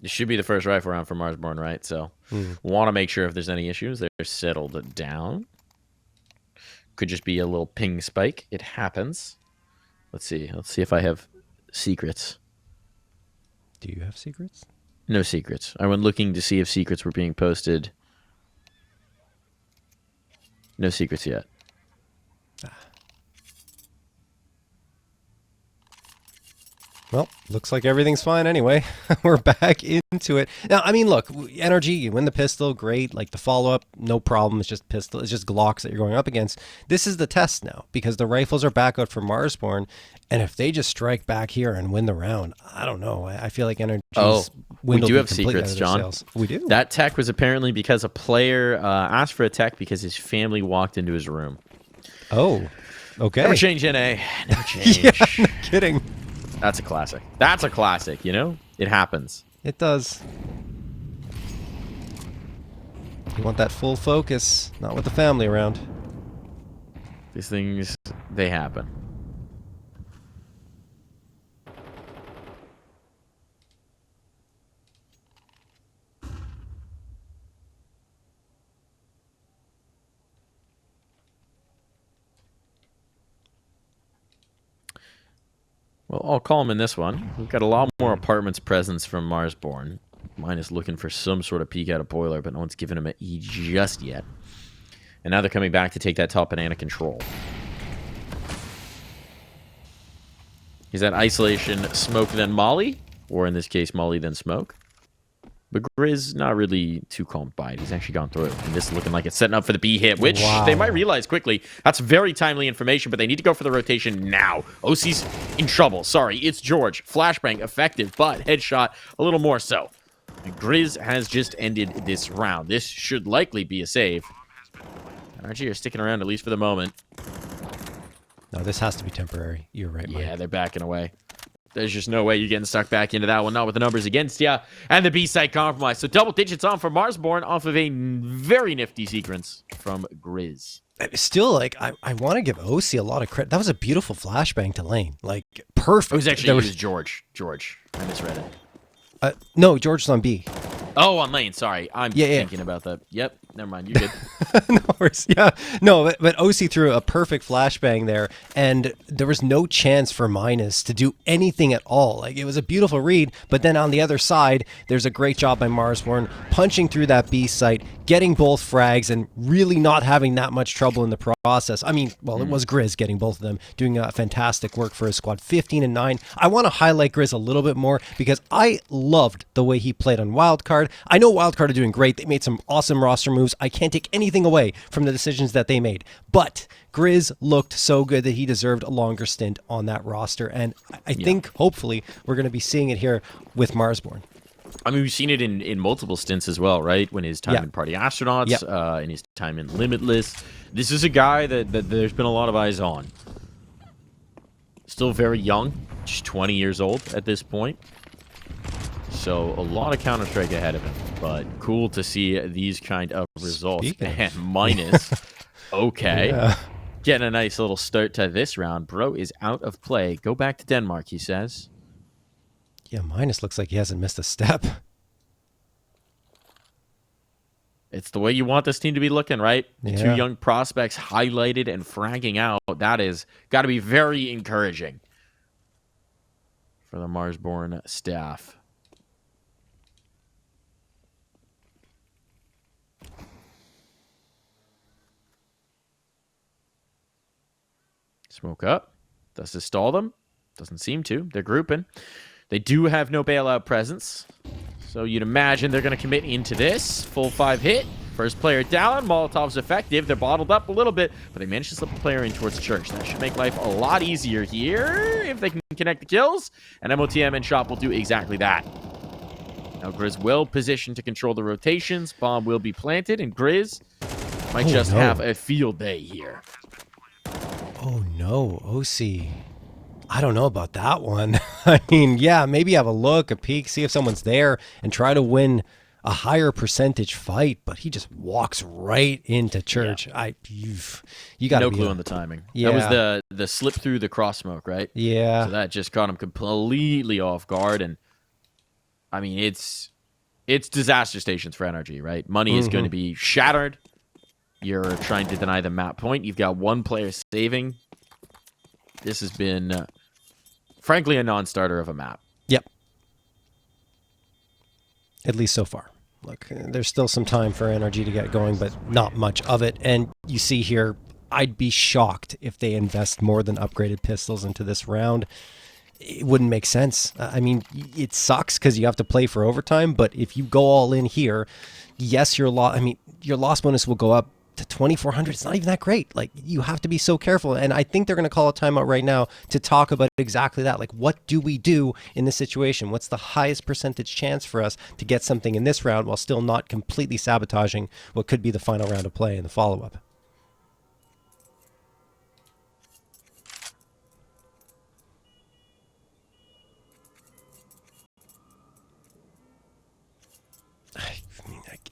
It should be the first rifle round for Marsborne, right? So want to make sure if there's any issues, they're settled down. Could just be a little ping spike. It happens. Let's see. Let's see if I have secrets. Do you have secrets? No secrets. I went looking to see if secrets were being posted. No secrets yet. Well, looks like everything's fine anyway. We're back into it. Now, I mean, look, NRG, you win the pistol, great. Like the follow-up, no problem. It's just pistol. It's just Glocks that you're going up against. This is the test now because the rifles are back out for Marsborne. And if they just strike back here and win the round, I don't know. I feel like NRG's we do have secrets, John. Sales. We do? That tech was apparently because a player asked for a tech because his family walked into his room. Oh, okay. Never change, NA. Never change. Yeah, no kidding. That's a classic. That's a classic, you know? It happens. It does. You want that full focus, not with the family around. These things, they happen. Well, I'll call him in this one. We've got a lot more apartments presence from Marsborne. Mine is looking for some sort of peek out of boiler, but no one's given him an E just yet. And now they're coming back to take that top banana control. Is that isolation smoke then Molly? Or in this case, Molly then smoke? But Grizz not really too calmed by it. He's actually gone through it. And this is looking like it's setting up for the B hit, which they might realize quickly. That's very timely information, but they need to go for the rotation now. OC's in trouble. Sorry, it's George. Flashbang effective, but headshot a little more so. And Grizz has just ended this round. This should likely be a save. NRG are sticking around at least for the moment. No, this has to be temporary. You're right, Mike. Yeah, they're backing away. There's just no way you're getting stuck back into that one, not with the numbers against you. And the B-side compromise. So double digits on for Marsborne off of a very nifty sequence from Grizz. Still, like, I want to give OC a lot of credit. That was a beautiful flashbang to lane. Like, perfect. It was actually, it was George. I misread it. No, George was on B. Oh, on lane. Sorry. I'm thinking about that. Yep. Never mind. You're good. No worries. Yeah. No, but OC threw a perfect flashbang there, and there was no chance for Minus to do anything at all. Like, it was a beautiful read, but then on the other side, there's a great job by Marsborne punching through that B site, getting both frags, and really not having that much trouble in the process. I mean, well, it was Grizz getting both of them, doing fantastic work for his squad. 15 and 9. I want to highlight Grizz a little bit more because I loved the way he played on Wildcard. I know Wildcard are doing great. They made some awesome roster moves. I can't take anything away from the decisions that they made. But Grizz looked so good that he deserved a longer stint on that roster. And I think, hopefully, we're going to be seeing it here with Marsborne. I mean, we've seen it in multiple stints as well, right? When his time in Party Astronauts, in his time in Limitless. This is a guy that there's been a lot of eyes on. Still very young, just 20 years old at this point. So a lot of Counter-Strike ahead of him, but cool to see these kind of results. And Minus, okay. Getting a nice little start to this round. Bro is out of play. Go back to Denmark, he says. Yeah, Minus looks like he hasn't missed a step. It's the way you want this team to be looking, right? Two young prospects highlighted and fragging out. That is got to be very encouraging for the Marsborne staff. Smoke up. Does this stall them? Doesn't seem to. They're grouping. They do have no bailout presence. So you'd imagine they're going to commit into this. Full 5 hit. First player down. Molotov's effective. They're bottled up a little bit, but they managed to slip a player in towards Church. That should make life a lot easier here if they can connect the kills. And MOTM and Shop will do exactly that. Now Grizz well positioned to control the rotations. Bomb will be planted, and Grizz might just have a field day here. Oh no, OC. I don't know about that one. I mean, yeah, maybe have a look, a peek, see if someone's there, and try to win a higher percentage fight. But he just walks right into Church. Yeah. You got no clue on the timing. Yeah. That was the slip through the cross smoke, right? Yeah. So that just caught him completely off guard, and I mean it's disaster stations for NRG, right? Money is going to be shattered. You're trying to deny the map point. You've got one player saving. This has been, frankly, a non-starter of a map. Yep. At least so far. Look, there's still some time for NRG to get going, but not much of it. And you see here, I'd be shocked if they invest more than upgraded pistols into this round. It wouldn't make sense. I mean, it sucks because you have to play for overtime, but if you go all in here, yes, your loss bonus will go up to 2,400. It's not even that great. Like, you have to be so careful. And I think they're going to call a timeout right now to talk about exactly that. Like, what do we do in this situation? What's the highest percentage chance for us to get something in this round while still not completely sabotaging what could be the final round of play in the follow-up?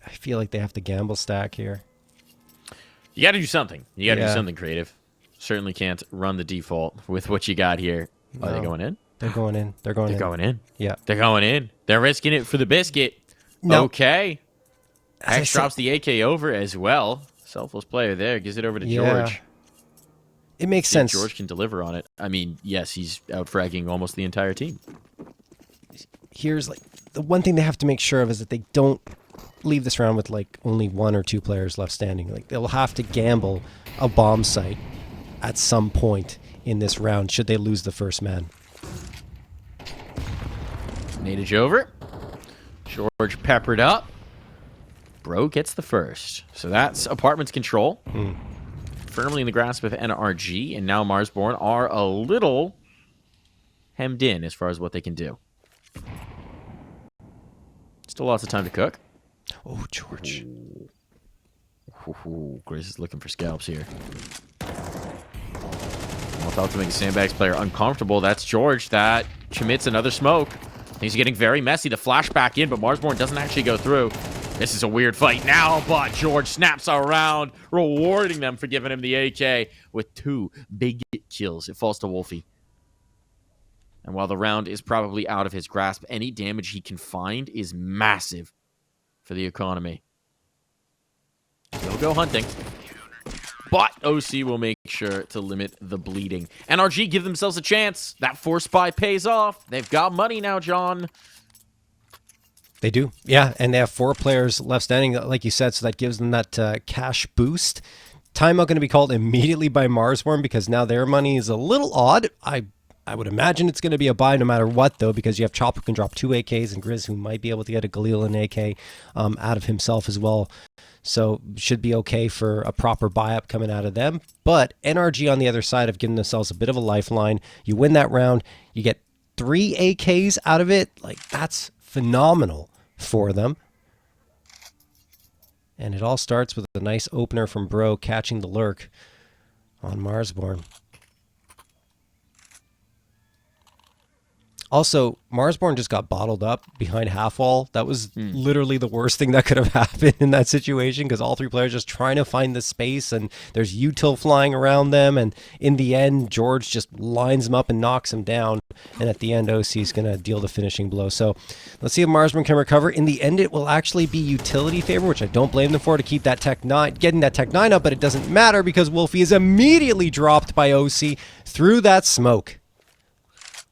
I feel like they have to gamble stack here. You got to do something. You got to do something creative. Certainly can't run the default with what you got here. No. Are they going in? They're going in. They're going in. Yeah. They're going in. They're risking it for the biscuit. No. Okay. X drops the AK over as well. Selfless player there. Gives it over to George. It makes sense. George can deliver on it. I mean, yes, he's out-fragging almost the entire team. Here's like the one thing they have to make sure of is that they don't leave this round with like only 1 or 2 players left standing. Like, they'll have to gamble a bomb site at some point in this round should they lose the first man. Nadage over. George peppered up. Bro gets the first. So that's Apartment's control. Firmly in the grasp of NRG, and now Marsborne are a little hemmed in as far as what they can do. Still lots of time to cook. Oh, George. Ooh, Grizz is looking for scalps here. Without to make a Sandbags player uncomfortable, that's George. That commits another smoke. He's getting very messy. The flash back in, but Marsborne doesn't actually go through. This is a weird fight now, but George snaps around, rewarding them for giving him the AK with 2 big kills. It falls to Wolfie. And while the round is probably out of his grasp, any damage he can find is massive for the economy. He'll go hunting. But OC will make sure to limit the bleeding. NRG give themselves a chance. That force buy pays off. They've got money now, John. They do. Yeah, and they have 4 players left standing, like you said, so that gives them that cash boost. Timeout going to be called immediately by Marsborne because now their money is a little odd. I would imagine it's going to be a buy no matter what, though, because you have Chop who can drop 2 AKs and Grizz who might be able to get a Galil and AK out of himself as well. So should be okay for a proper buy-up coming out of them. But NRG on the other side have given themselves a bit of a lifeline. You win that round, you get 3 AKs out of it. Like, that's phenomenal for them. And it all starts with a nice opener from Bro catching the lurk on Marsborne. Also, Marsborne just got bottled up behind half wall. That was literally the worst thing that could have happened in that situation because all 3 players just trying to find the space and there's util flying around them. And in the end, George just lines him up and knocks him down. And at the end, OC is going to deal the finishing blow. So let's see if Marsborne can recover. In the end, it will actually be utility favor, which I don't blame them for, to keep that Tech 9, getting that Tech 9 up, but it doesn't matter because Wolfie is immediately dropped by OC through that smoke.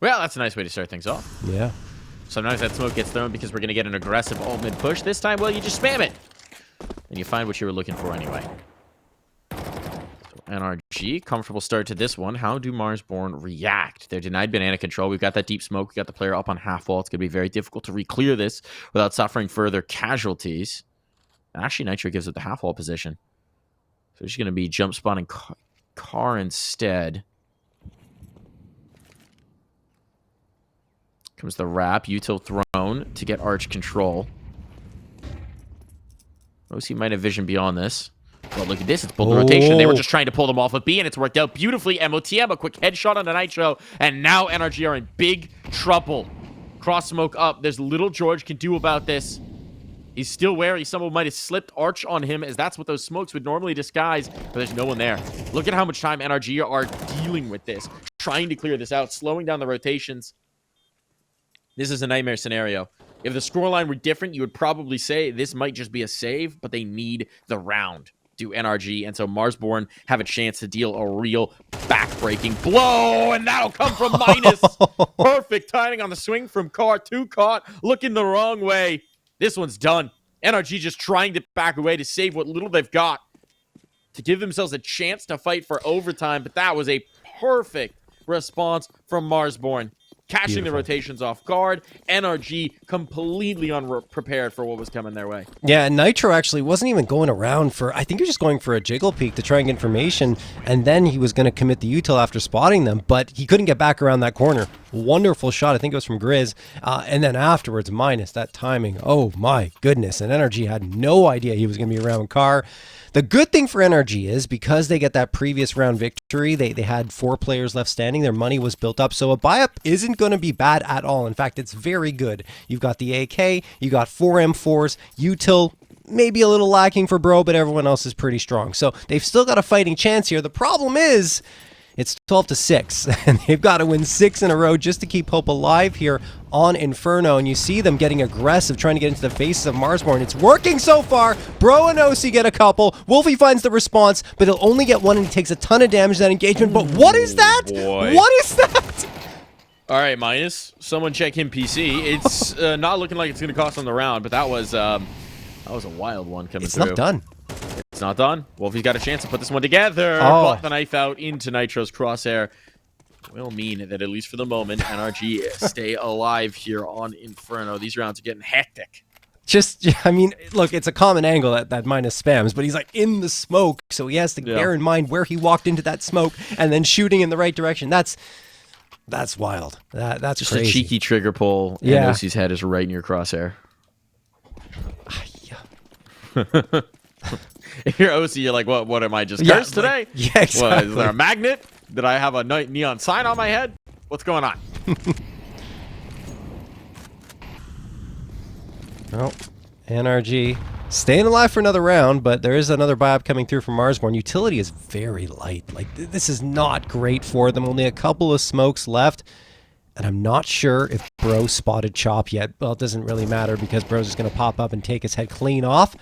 Well, that's a nice way to start things off. Yeah. Sometimes that smoke gets thrown because we're going to get an aggressive ult mid push. This time, well, you just spam it. And you find what you were looking for anyway. So NRG, comfortable start to this one. How do Marsborne react? They're denied banana control. We've got that deep smoke. We've got the player up on half wall. It's going to be very difficult to re-clear this without suffering further casualties. Actually, Nitro gives it the half wall position. So she's going to be jump spawning car instead. Comes the wrap, util thrown to get arch control. OC might have vision beyond this. But look at this, it's pulled the rotation. They were just trying to pull them off of B, and it's worked out beautifully. MOTM, a quick headshot on the Nitro, and now NRG are in big trouble. Cross smoke up. There's little George can do about this. He's still wary. Someone might have slipped arch on him, as that's what those smokes would normally disguise, but there's no one there. Look at how much time NRG are dealing with this, trying to clear this out, slowing down the rotations. This is a nightmare scenario. If the scoreline were different, you would probably say this might just be a save, but they need the round to NRG, and so Marsborne have a chance to deal a real back-breaking blow, and that'll come from Minus. Perfect timing on the swing from Car to Caught, looking the wrong way. This one's done. NRG just trying to back away to save what little they've got to give themselves a chance to fight for overtime, but that was a perfect response from Marsborne. Catching the rotations off guard. NRG completely unprepared for what was coming their way. Yeah, and Nitro actually wasn't even going around for, I think he was just going for a jiggle peek to try and get information, and then he was going to commit the util after spotting them, but he couldn't get back around that corner. Wonderful shot. I think it was from Grizz. And then afterwards, Minus, that timing. Oh my goodness. And NRG had no idea he was going to be around Carr. The good thing for NRG is because they get that previous round victory, they had 4 players left standing. Their money was built up. So a buy-up isn't going to be bad at all. In fact, it's very good. You've got the AK, you got 4 M4s, util, maybe a little lacking for Bro, but everyone else is pretty strong. So they've still got a fighting chance here. The problem is it's 12-6, and they've got to win 6 in a row just to keep hope alive here on Inferno. And you see them getting aggressive, trying to get into the faces of Marsborne. It's working so far. Bro and OC get a couple. Wolfie finds the response, but he'll only get one, and he takes a ton of damage to that engagement. But what is that? Boy. What is that? All right, Minus. Someone check him PC. It's not looking like it's going to cost them the round, but that was a wild one coming through. It's not done. It's not done. Wolfie's got a chance to put this one together. But the knife out into Nitro's crosshair will mean that, at least for the moment, NRG stay alive here on Inferno. These rounds are getting hectic. Just, I mean, look, it's a common angle that Minus spams, but he's like in the smoke, so he has to bear in mind where he walked into that smoke and then shooting in the right direction. That's wild. That's just crazy. A cheeky trigger pull. Yeah. And OC's head is right in your crosshair. If you're OC, you're like, what am I, just cursed today? Yeah, exactly. What, is there a magnet? Did I have a neon sign on my head? What's going on? Well, NRG staying alive for another round, but there is another buy-up coming through from Marsborne. Utility is very light. Like, this is not great for them. Only a couple of smokes left. And I'm not sure if Bro spotted Chop yet. Well, it doesn't really matter because Bro's just going to pop up and take his head clean off.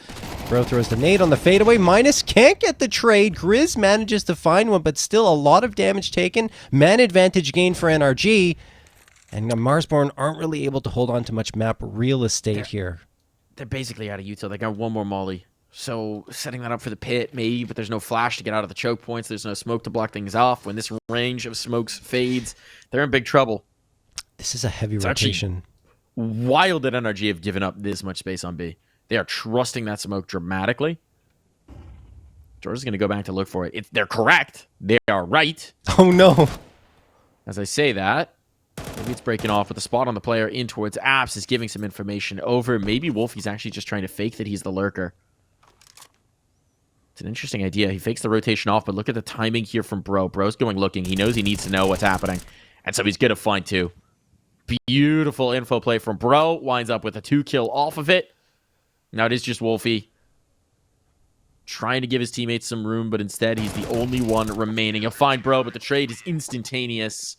Bro throws the nade on the fadeaway. Minus can't get the trade. Grizz manages to find one, but still a lot of damage taken. Man advantage gain for NRG. And Marsborne aren't really able to hold on to much map real estate here. They're basically out of util. They got one more molly. So setting that up for the pit, maybe, but there's no flash to get out of the choke points. There's no smoke to block things off. When this range of smokes fades, they're in big trouble. This is a heavy rotation. Wild that NRG have given up this much space on B. They are trusting that smoke dramatically. George is going to go back to look for it. They're correct. They are right. Oh, no. As I say that, maybe it's breaking off with the spot on the player in towards Apps is giving some information over. Maybe Wolfie's actually just trying to fake that he's the lurker. It's an interesting idea. He fakes the rotation off, but look at the timing here from Bro. Bro's going looking. He knows he needs to know what's happening. And so he's going to find two. Beautiful info play from Bro. Winds up with a 2-kill off of it. Now it is just Wolfie trying to give his teammates some room, but instead he's the only one remaining. He'll find Bro, but the trade is instantaneous.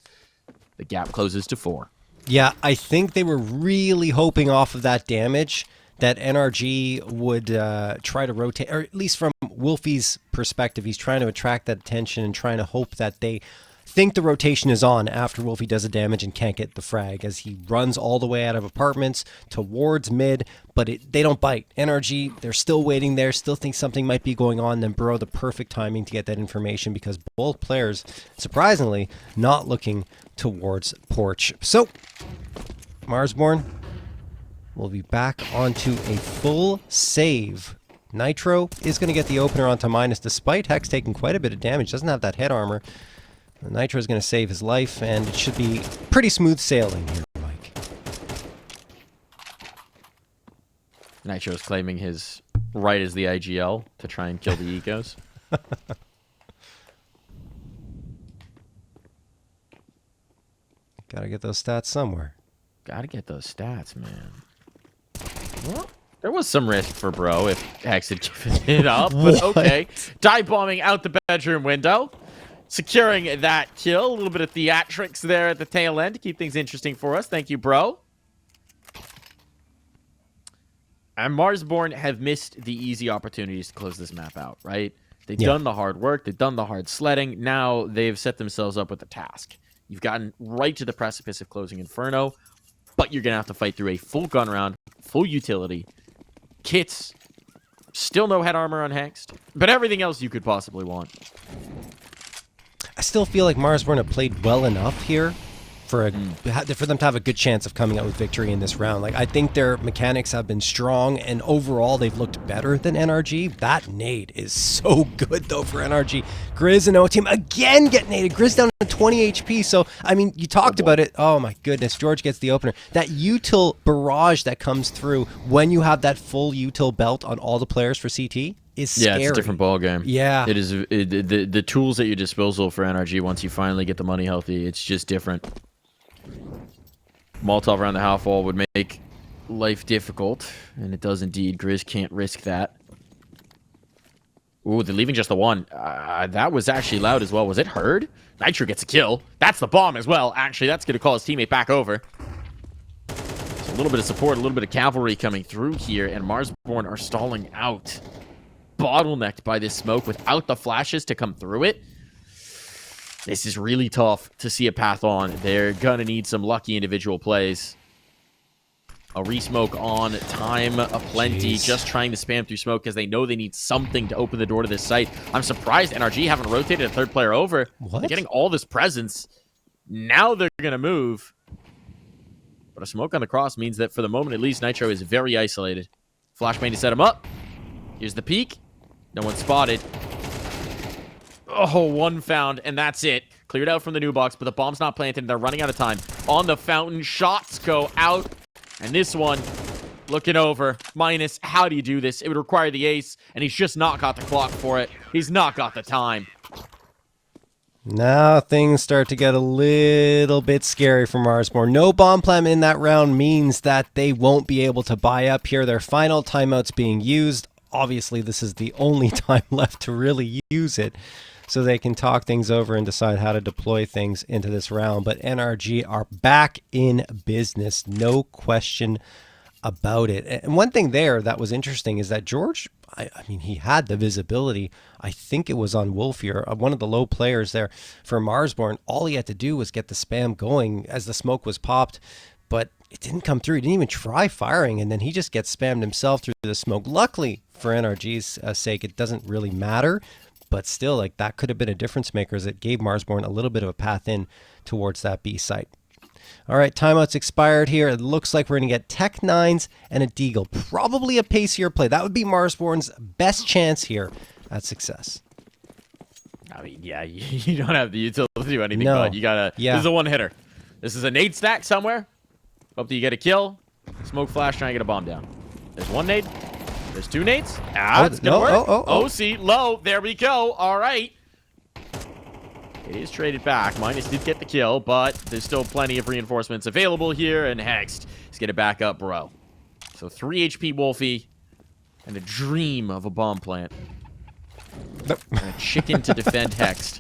The gap closes to 4. Yeah, I think they were really hoping off of that damage that NRG would try to rotate, or at least from Wolfie's perspective, he's trying to attract that attention and trying to hope that they think the rotation is on after Wolfie does the damage and can't get the frag as he runs all the way out of apartments towards mid, but they don't bite. NRG, they're still waiting there, still think something might be going on, then Bro, the perfect timing to get that information because both players, surprisingly, not looking towards Porch. So, Marsborne will be back onto a full save. Nitro is going to get the opener onto Minus despite Hex taking quite a bit of damage, doesn't have that head armor. Nitro is going to save his life, and it should be pretty smooth sailing here, Mike. Nitro is claiming his right as the IGL to try and kill the ecos. Gotta get those stats somewhere. Gotta get those stats, man. Well, there was some risk for Bro if Hex had given it up, but okay. Dive bombing out the bedroom window. Securing that kill. A little bit of theatrics there at the tail end to keep things interesting for us. Thank you, Bro. And Marsborne have missed the easy opportunities to close this map out, right? They've done the hard work. They've done the hard sledding. Now they've set themselves up with a task. You've gotten right to the precipice of closing Inferno, but you're going to have to fight through a full gun round, full utility, kits, still no head armor on Hexed, but everything else you could possibly want. I still feel like Marsborne have played well enough here for them to have a good chance of coming out with victory in this round. Like, I think their mechanics have been strong, and overall they've looked better than NRG. That nade is so good, though, for NRG. Grizz and O-Team again get naded. Grizz down to 20 HP. So, I mean, you talked about it. Oh, my goodness. George gets the opener. That util barrage that comes through when you have that full util belt on all the players for CT is scary. Yeah, it's a different ball game. Yeah. It is the tools at your disposal for NRG once you finally get the money healthy, it's just different. Molotov around the half wall would make life difficult, and it does indeed. Grizz can't risk that. Ooh, they're leaving just the one. That was actually loud as well. Was it heard? Nitro gets a kill. That's the bomb as well. Actually, that's going to call his teammate back over. So a little bit of support, a little bit of cavalry coming through here, and Marsborne are stalling out. Bottlenecked by this smoke without the flashes to come through it. This is really tough to see a path on. They're gonna need some lucky individual plays. A re-smoke on time aplenty. Jeez. Just trying to spam through smoke because they know they need something to open the door to this site. I'm surprised NRG haven't rotated a third player over. What? They're getting all this presence. Now they're gonna move. But a smoke on the cross means that for the moment, at least, Nitro is very isolated. Flashbang to set him up. Here's the peek. No one spotted. Oh, one found, and that's it. Cleared out from the new box, but the bomb's not planted. They're running out of time. On the fountain, shots go out. And this one, looking over. Minus, how do you do this? It would require the ace, and he's just not got the clock for it. He's not got the time. Now things start to get a little bit scary for Marsborne. No bomb plant in that round means that they won't be able to buy up here. Their final timeout's being used. Obviously, this is the only time left to really use it, so they can talk things over and decide how to deploy things into this round. But NRG are back in business, no question about it. And one thing there that was interesting is that George, I mean, he had the visibility. I think it was on Wolfie, or one of the low players there for Marsborne. All he had to do was get the spam going as the smoke was popped, but it didn't come through. He didn't even try firing, and then he just gets spammed himself through the smoke. Luckily, for NRG's sake, it doesn't really matter, but still, like, that could have been a difference maker as it gave Marsborne a little bit of a path in towards that B site. All right, timeout's expired here. It looks like we're going to get Tech 9s and a Deagle. Probably a pacier play. That would be Marsborne's best chance here at success. I mean, yeah, you don't have the utility to do anything, No. but you gotta. Yeah. This is a one-hitter. This is a nade stack somewhere. Hope that you get a kill. Smoke flash, try and get a bomb down. There's one nade. There's two nades. It's gonna work. OC, low. There we go. All right. It is traded back. Minus did get the kill, but there's still plenty of reinforcements available here, and Hext is going to back up bro. So 3 HP Wolfie, and a dream of a bomb plant. And a chicken to defend Hext.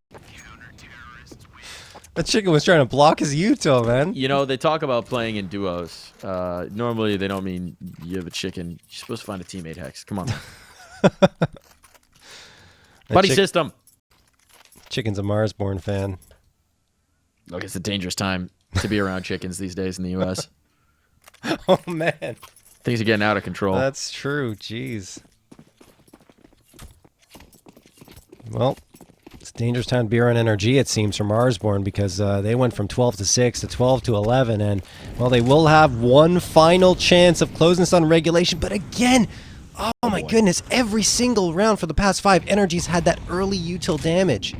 That chicken was trying to block his util, man. You know, they talk about playing in duos. Normally, they don't mean you have a chicken. You're supposed to find a teammate, Hext. Come on. Buddy system. Chicken's a Marsborne fan. Look, it's a dangerous time to be around chickens these days in the U.S. Oh, man. Things are getting out of control. That's true. Jeez. Well, it's a dangerous time to be around NRG, it seems, for Marsborne, because they went from 12 to 6 to 12 to 11, and, well, they will have one final chance of closing this on regulation, but again, oh my goodness, every single round for the past 5, NRG's had that early util damage.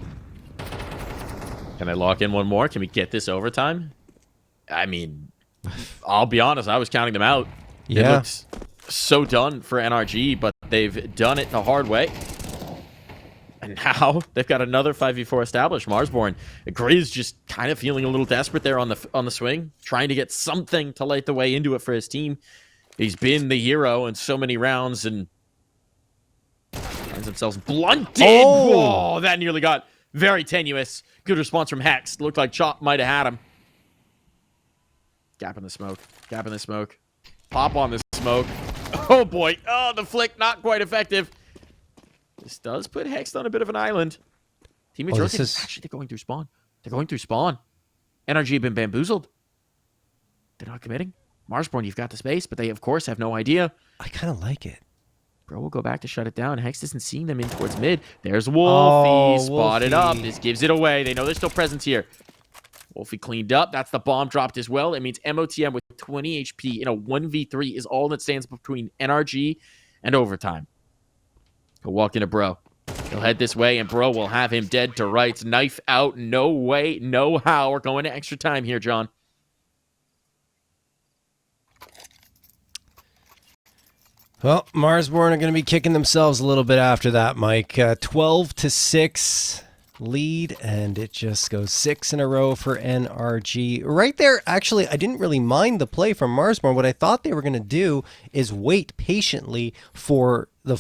Can I lock in one more? Can we get this overtime? I mean, I'll be honest, I was counting them out. Yeah. It looks so done for NRG, but they've done it the hard way. And now they've got another 5v4 established. Marsborne, Grizz just kind of feeling a little desperate there on the swing, trying to get something to light the way into it for his team. He's been the hero in so many rounds and finds themselves blunted. Oh, that nearly got very tenuous. Good response from Hex. Looked like Chop might have had him. Gap in the smoke. Gap in the smoke. Pop on the smoke. Oh, boy. Oh, the flick, not quite effective. This does put Hex on a bit of an island. Teammates rotating. Actually, they're going through spawn. They're going through spawn. NRG have been bamboozled. They're not committing. Marsborne, you've got the space, but they, of course, have no idea. I kind of like it. Bro will go back to shut it down. Hex isn't seeing them in towards mid. There's Wolfie. Spotted up. This gives it away. They know there's still presence here. Wolfie cleaned up. That's the bomb dropped as well. It means MOTM with 20 HP in a 1v3 is all that stands between NRG and overtime. He'll walk into Bro. He'll head this way, and Bro will have him dead to rights. Knife out. No way, no how. We're going to extra time here, John. Well, Marsborne are going to be kicking themselves a little bit after that, Mike. 12 to 6 lead, and it just goes 6 in a row for NRG. Right there, actually, I didn't really mind the play from Marsborne. What I thought they were going to do is wait patiently for the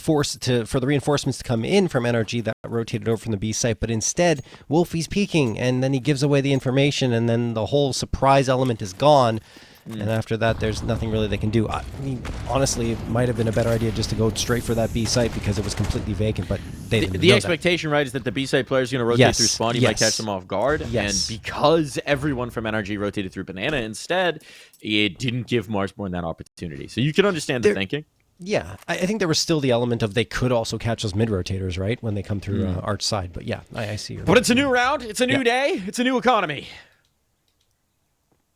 reinforcements to come in from NRG that rotated over from the B site, but instead, Wolfie's peeking, and then he gives away the information, and then the whole surprise element is gone. And after that, there's nothing really they can do. I mean, honestly, it might have been a better idea just to go straight for that B site because it was completely vacant, but they didn't the expectation, right, is that the B site player is going to rotate through spawn. You might catch them off guard. Yes. And because everyone from NRG rotated through Banana instead, it didn't give Marsborne that opportunity. So you can understand the thinking. Yeah, I think there was still the element of they could also catch those mid-rotators, right, when they come through Arch side. But yeah, I see your But it's a new round. It's a new day. It's a new economy.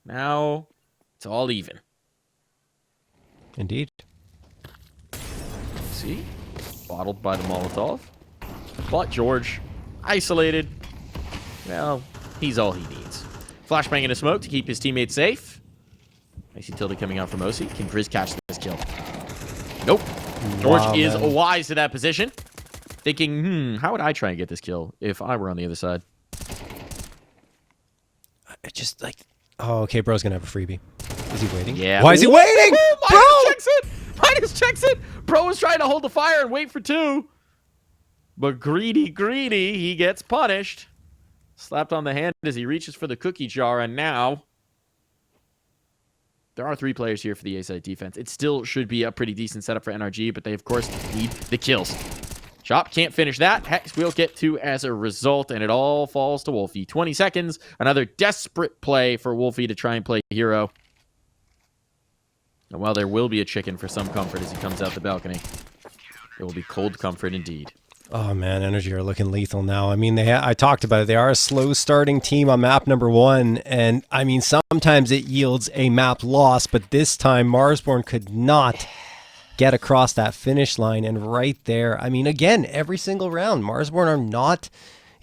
Now It's all even. Indeed. See? Bottled by the Molotov. But George, isolated. Well, he's all he needs. Flashbang into smoke to keep his teammates safe. Nice utility coming out from OC. Can Grizz catch this kill? Nope. George is wise to that position. Thinking, how would I try and get this kill if I were on the other side? Just like, oh, okay, bro's gonna have a freebie. Is he waiting? Yeah. Why is he waiting? Bro! Minus checks it. Bro was trying to hold the fire and wait for 2. But greedy, he gets punished. Slapped on the hand as he reaches for the cookie jar, and now there are 3 players here for the A-side defense. It still should be a pretty decent setup for NRG, but they, of course, need the kills. Chop can't finish that. Hex will get 2 as a result, and it all falls to Wolfie. 20 seconds. Another desperate play for Wolfie to try and play hero. And while there will be a chicken for some comfort as he comes out the balcony, it will be cold comfort indeed. Oh man, NRG are looking lethal now. I mean, I talked about it. They are a slow starting team on map number 1, and I mean, sometimes it yields a map loss, but this time Marsborne could not get across that finish line, and right there, I mean, again, every single round, Marsborne are not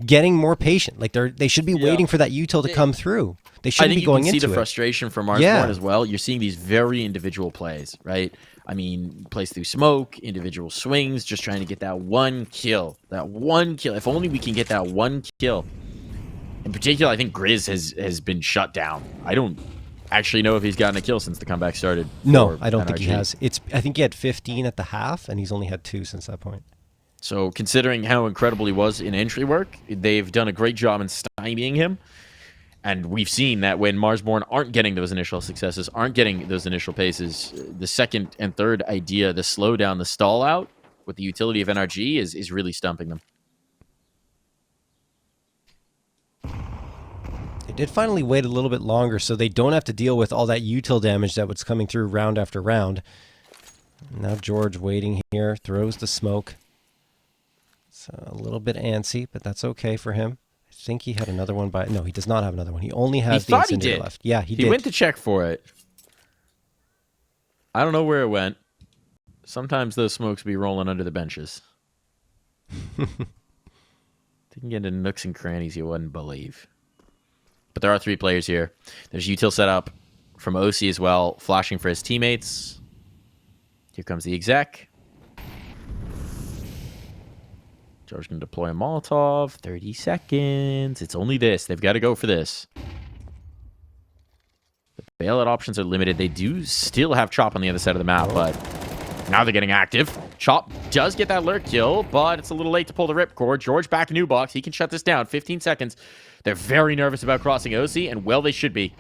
getting more patient. Like they should be waiting for that util to come through. They shouldn't be going into it. I think you can see the frustration from Marsborne as well. You're seeing these very individual plays, right? I mean, plays through smoke, individual swings, just trying to get that one kill. That one kill. If only we can get that one kill. In particular, I think Grizz has been shut down. I don't actually know if he's gotten a kill since the comeback started. No, I don't think he has. I think he had 15 at the half, and he's only had 2 since that point. So considering how incredible he was in entry work, they've done a great job in stymieing him. And we've seen that when Marsborne aren't getting those initial successes, aren't getting those initial paces, the second and third idea, the slow down, the stall out with the utility of NRG is really stumping them. They did finally wait a little bit longer so they don't have to deal with all that util damage that was coming through round after round. Now George waiting here, throws the smoke. It's a little bit antsy, but that's okay for him. I think he had another one by... No, he does not have another one. He only has the incendiary left. Yeah, he did. He went to check for it. I don't know where it went. Sometimes those smokes be rolling under the benches. They can get into nooks and crannies you wouldn't believe. But there are 3 players here. There's util set up from OC as well, flashing for his teammates. Here comes the exec. George can deploy a Molotov. 30 seconds. It's only this. They've got to go for this. The bailout options are limited. They do still have Chop on the other side of the map, but now they're getting active. Chop does get that lurk kill, but it's a little late to pull the ripcord. George back new box. He can shut this down. 15 seconds. They're very nervous about crossing OC, and well, they should be.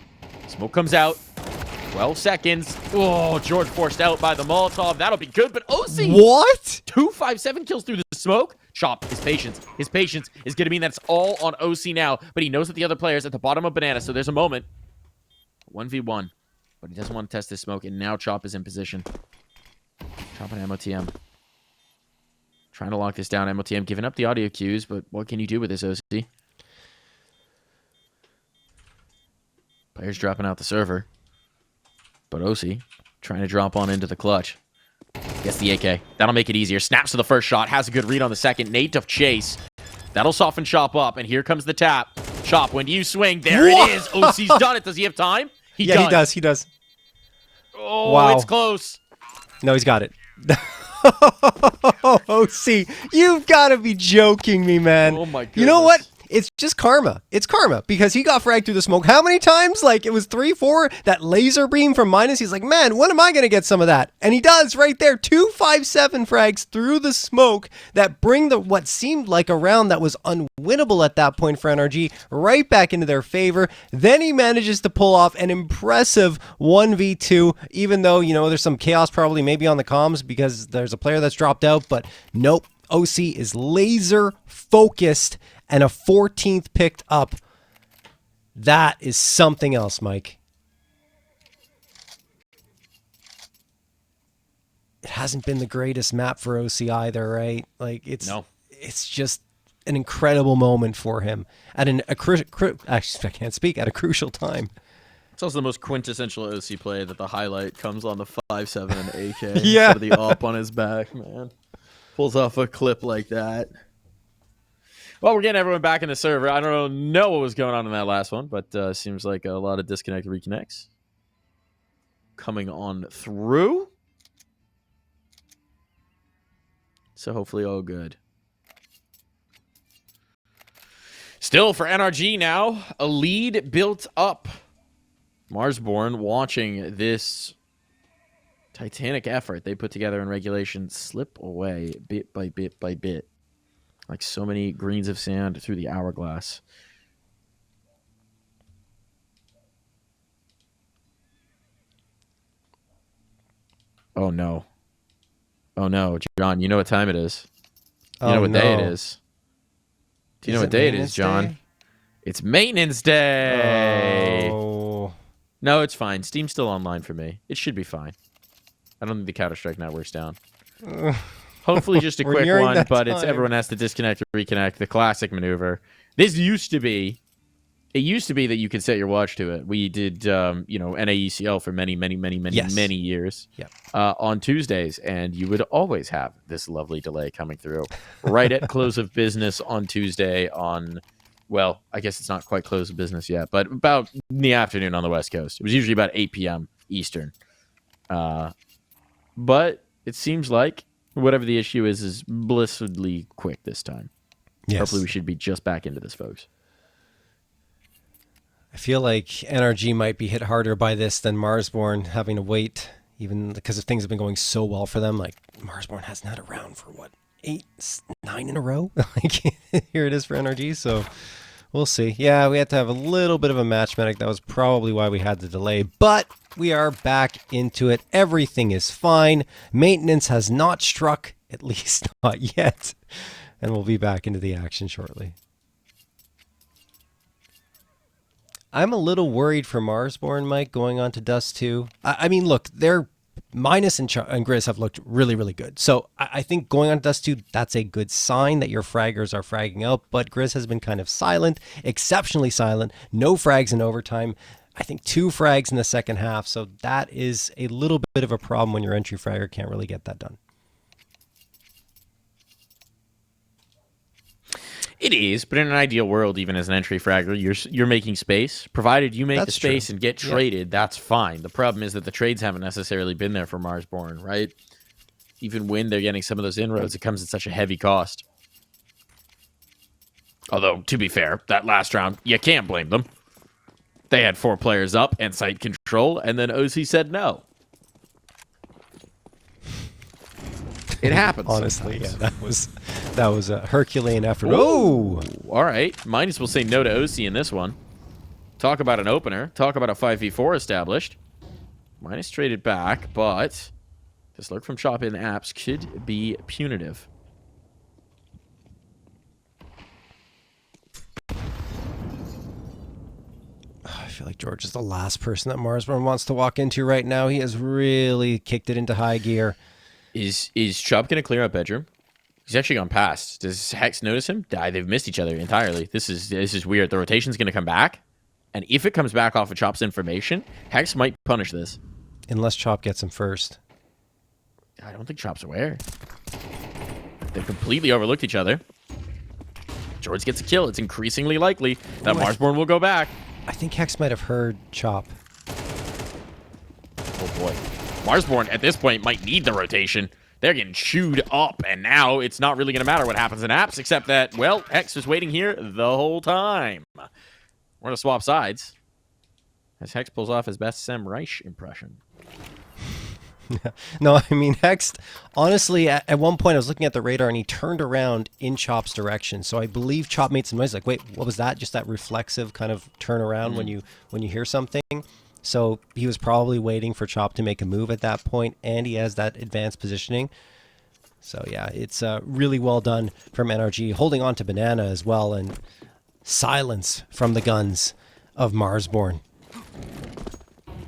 Smoke comes out. 12 seconds. Oh, George forced out by the Molotov. That'll be good, but OC... What? 257 kills through the smoke. Chop, his patience. His patience is going to mean that's all on OC now, but he knows that the other player's at the bottom of Banana, so there's a moment. 1v1, but he doesn't want to test this smoke, and now Chop is in position. Chop and MOTM. Trying to lock this down. MOTM giving up the audio cues, but what can you do with this, OC? Players dropping out the server. But OC trying to drop on into the clutch. Gets the AK. That'll make it easier. Snaps to the first shot. Has a good read on the second. Nate of chase. That'll soften Chop up. And here comes the tap. Chop, when do you swing? There it is. OC's done it. Does he have time? He does. He does. Oh, wow. It's close. No, he's got it. OC, you've got to be joking me, man. Oh, my goodness. You know what? It's just karma. It's karma because he got fragged through the smoke. How many times? Like, it was 3, 4. That laser beam from Minus. He's like, man, when am I going to get some of that? And he does right there. 257 frags through the smoke that bring the what seemed like a round that was unwinnable at that point for NRG right back into their favor. Then he manages to pull off an impressive 1v2, even though, you know, there's some chaos probably maybe on the comms because there's a player that's dropped out. But nope, OC is laser focused. And a 14th picked up. That is something else, Mike. It hasn't been the greatest map for OC either, right? Like it's just an incredible moment for him at a crucial time. It's also the most quintessential OC play that the highlight comes on the 5.7 and AK Yeah. instead of the op on his back, man. Pulls off a clip like that. Well, we're getting everyone back in the server. I don't know what was going on in that last one, but seems like a lot of disconnect reconnects coming on through. So hopefully all good. Still for NRG now, a lead built up. Marsborne watching this titanic effort they put together in regulation slip away bit by bit by bit. Like so many grains of sand through the hourglass. Oh, no. Oh, no. John, you know what time it is. You know what day it is. Do you know what day it is, John? Day? It's maintenance day. Oh. No, it's fine. Steam's still online for me. It should be fine. I don't think the Counter-Strike network's down. Hopefully just a quick one, but it's everyone has to disconnect or reconnect. The classic maneuver. This used to be... It used to be that you could set your watch to it. We did, NAECL for many years on Tuesdays, and you would always have this lovely delay coming through right at close of business on Tuesday on, well, I guess it's not quite close of business yet, but about in the afternoon on the West Coast. It was usually about 8 p.m. Eastern. But it seems like whatever the issue is blissfully quick this time. Yes. Hopefully we should be just back into this, folks. I feel like NRG might be hit harder by this than Marsborne, having to wait, even because things have been going so well for them. Like, Marsborne hasn't had a round for, 9 in a row? Like, here it is for NRG, so we'll see. Yeah, we had to have a little bit of a match medic. That was probably why we had the delay, but we are back into it. Everything is fine. Maintenance has not struck, at least not yet, and we'll be back into the action shortly. I'm a little worried for Marsborne, Mike, going on to Dust2. I mean, look, their Minus and Grizz have looked really, really good. So I think going on to Dust2, that's a good sign that your fraggers are fragging out. But Grizz has been kind of silent, exceptionally silent. No frags in overtime. I think 2 frags in the second half. So that is a little bit of a problem when your entry fragger can't really get that done. It is, but in an ideal world, even as an entry fragger, you're making space. Provided you make the space and get traded, that's fine. The problem is that the trades haven't necessarily been there for Marsborne, right? Even when they're getting some of those inroads, it comes at such a heavy cost. Although, to be fair, that last round, you can't blame them. They had 4 players up and site control, and then OC said no. It happens. Honestly, sometimes. That was a Herculean effort. Oh, all right. Minus will say no to OC in this one. Talk about an opener. Talk about a 5v4 established. Minus traded back, but this lurk from Chop in apps could be punitive. I feel like George is the last person that Marsborne wants to walk into right now. He has really kicked it into high gear. Is Chop going to clear up bedroom? He's actually gone past. Does Hex notice him? They've missed each other entirely. This is weird. The rotation's going to come back, and if it comes back off of Chop's information, Hex might punish this. Unless Chop gets him first. I don't think Chop's aware. They've completely overlooked each other. George gets a kill. It's increasingly likely that Marsborne will go back. I think Hex might have heard Chop. Oh boy. Marsborne at this point might need the rotation. They're getting chewed up, and now it's not really going to matter what happens in apps, except that, well, Hex was waiting here the whole time. We're going to swap sides as Hex pulls off his best Sam Reich impression. No, I mean, Hex, honestly, at one point I was looking at the radar, and he turned around in Chop's direction. So I believe Chop made some noise like, wait, what was that? Just that reflexive kind of turn around when you hear something. So he was probably waiting for Chop to make a move at that point, and he has that advanced positioning. So yeah, it's really well done from NRG, holding on to Banana as well, and silence from the guns of Marsborne.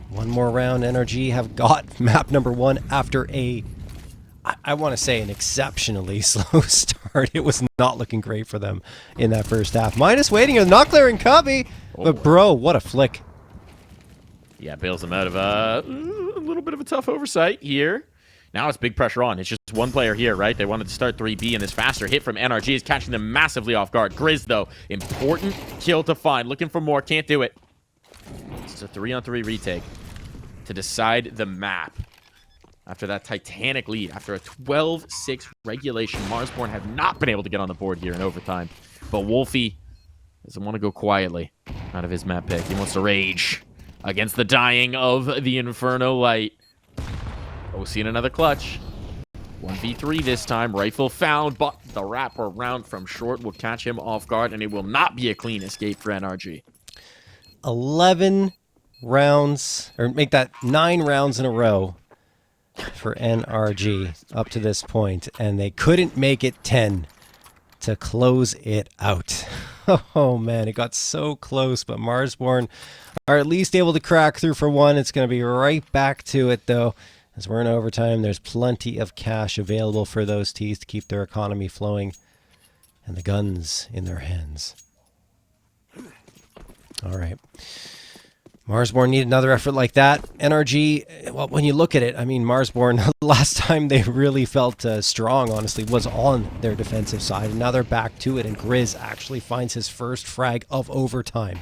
One more round, NRG have got map number 1 after I want to say an exceptionally slow start. It was not looking great for them in that first half. Minus waiting and not clearing Cubby, but bro, what a flick. Yeah, bails them out of a little bit of a tough oversight here. Now it's big pressure on. It's just one player here, right? They wanted to start 3B, and this faster hit from NRG is catching them massively off guard. Grizz, though, important kill to find. Looking for more, can't do it. It's a 3-on-3 retake to decide the map. After that titanic lead, after a 12-6 regulation, Marsborne have not been able to get on the board here in overtime. But Wolfie doesn't want to go quietly out of his map pick. He wants to rage against the dying of the Inferno Light. OC in another clutch. 1v3 this time. Rifle found, but the wrapper round from short will catch him off guard, and it will not be a clean escape for NRG. 11 rounds, or make that 9 rounds in a row for NRG up to this point, and they couldn't make it 10 to close it out. Oh man, it got so close, but Marsborne are at least able to crack through for one. It's going to be right back to it though. As we're in overtime, there's plenty of cash available for those T's to keep their economy flowing and the guns in their hands. All right. Marsborne need another effort like that. NRG, well, when you look at it, I mean, Marsborne, last time they really felt strong, honestly, was on their defensive side. And now they're back to it, and Grizz actually finds his first frag of overtime.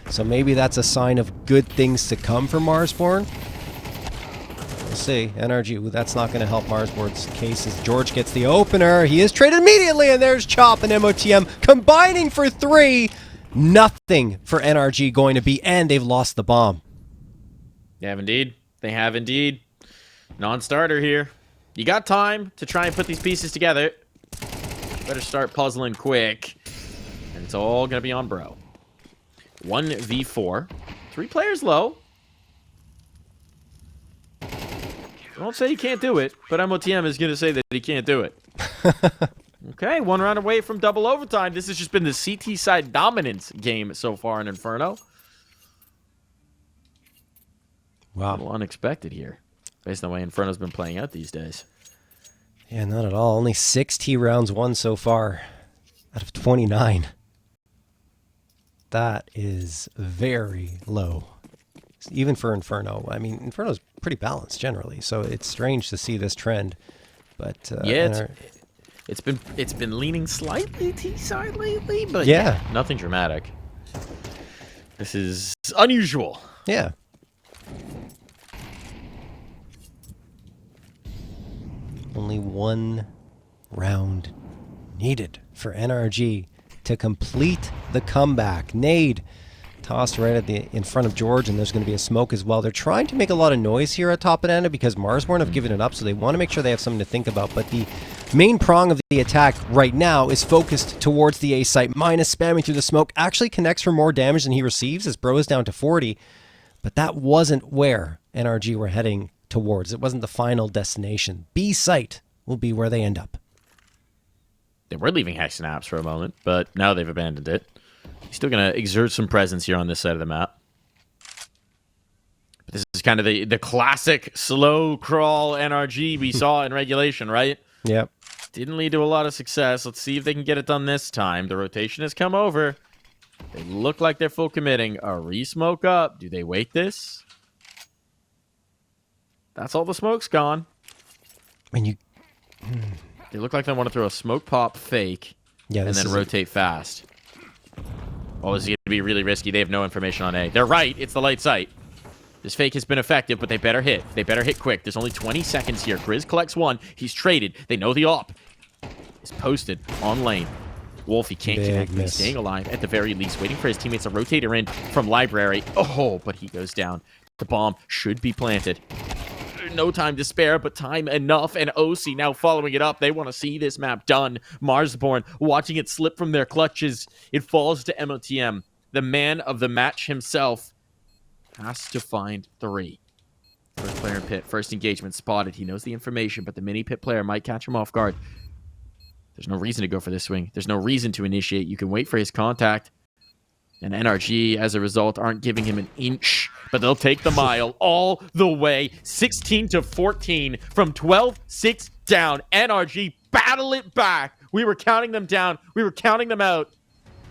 So maybe that's a sign of good things to come for Marsborne. We'll see. NRG, that's not going to help Marsborne's case as George gets the opener. He is traded immediately, and there's Chop and MOTM combining for 3. Nothing for NRG going to be, and they've lost the bomb. They have indeed. They have indeed. Non-starter here. You got time to try and put these pieces together. Better start puzzling quick. And it's all going to be on bro. 1v4. 3 players low. I won't say he can't do it, but MOTM is going to say that he can't do it. Okay, 1 round away from double overtime. This has just been the CT side dominance game so far in Inferno. Wow. A little unexpected here, based on the way Inferno's been playing out these days. Yeah, not at all. Only 6 T rounds won so far out of 29. That is very low. Even for Inferno. I mean, Inferno's pretty balanced generally, so it's strange to see this trend. But yeah, it's been leaning slightly T-side lately, but yeah, nothing dramatic. This is unusual. Yeah. Only 1 round needed for NRG to complete the comeback. Nade tossed right in front of George, and there's going to be a smoke as well. They're trying to make a lot of noise here at top and end because Marsborne have given it up, so they want to make sure they have something to think about. But the main prong of the attack right now is focused towards the A site. Minus spamming through the smoke actually connects for more damage than he receives as Bro is down to 40. But that wasn't where NRG were heading towards. It wasn't the final destination. B site will be where they end up. They were leaving Hex Snaps for a moment, but now they've abandoned it. He's still going to exert some presence here on this side of the map. But this is kind of the classic slow crawl NRG we saw in regulation, right? Yep. Didn't lead to a lot of success. Let's see if they can get it done this time. The rotation has come over. They look like they're full committing. A re-smoke up. Do they wait this? That's all the smoke's gone. And you... They look like they want to throw a smoke pop fake and then rotate fast. Oh, is it going to be really risky? They have no information on A. They're right. It's the light site. This fake has been effective, but they better hit. They better hit quick. There's only 20 seconds here. Grizz collects 1. He's traded. They know the op is posted on lane. Wolfie can't connect. He's staying alive at the very least, waiting for his teammates to rotate her in from library. Oh, but he goes down. The bomb should be planted. No time to spare, but time enough. And OC now following it up. They want to see this map done. Marsborne watching it slip from their clutches. It falls to MOTM. The man of the match himself has to find 3. First player in pit. First engagement spotted. He knows the information, but the mini pit player might catch him off guard. There's no reason to go for this swing. There's no reason to initiate. You can wait for his contact. And NRG, as a result, aren't giving him an inch, but they'll take the mile all the way. 16-14 from 12-6 down. NRG battle it back. We were counting them down. We were counting them out.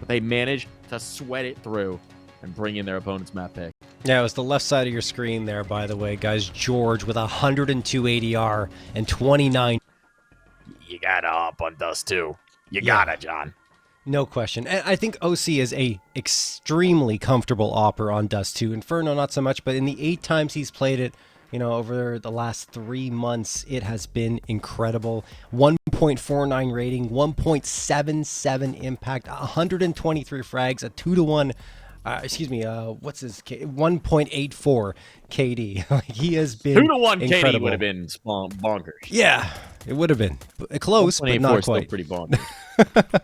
But they managed to sweat it through. and bring in their opponent's map pick. Yeah, it was the left side of your screen there, by the way, guys. George with 102 ADR and 29. You gotta hop on Dust2. You Yeah. gotta, John. No question. And I think OC is a extremely comfortable opper on Dust2. Inferno, not so much, but in the 8 times he's played it, over the last 3 months, it has been incredible. 1.49 rating, 1.77 impact, 123 frags, a 2-to-1. What's his 1.84 KD. He has been 2-to-1 incredible. KD would have been bonkers. Yeah, it would have been close, but not quite. Still pretty bonkers.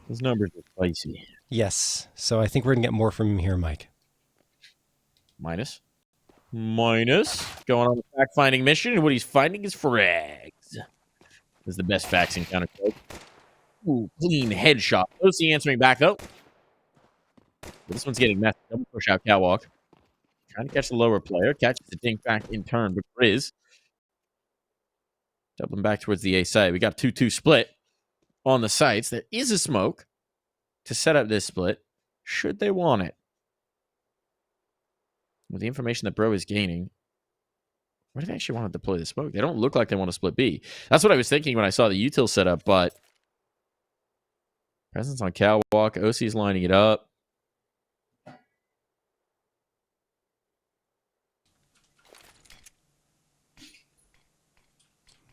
His numbers are spicy. Yes, so I think we're gonna get more from him here, Mike. Minus. Going on the fact-finding mission, and what he's finding is frags. This is the best facts encounter code. Ooh, clean headshot. OC answering back, though. But this one's getting messy. Double push out catwalk. Trying to catch the lower player. Catches the dink back in turn, but Grizz. Doubling back towards the A site. We got 2-2 split on the sites. There is a smoke to set up this split, should they want it. With the information that Bro is gaining, where do they actually want to deploy the smoke? They don't look like they want to split B. That's what I was thinking when I saw the util setup, but presence on catwalk. OC's lining it up.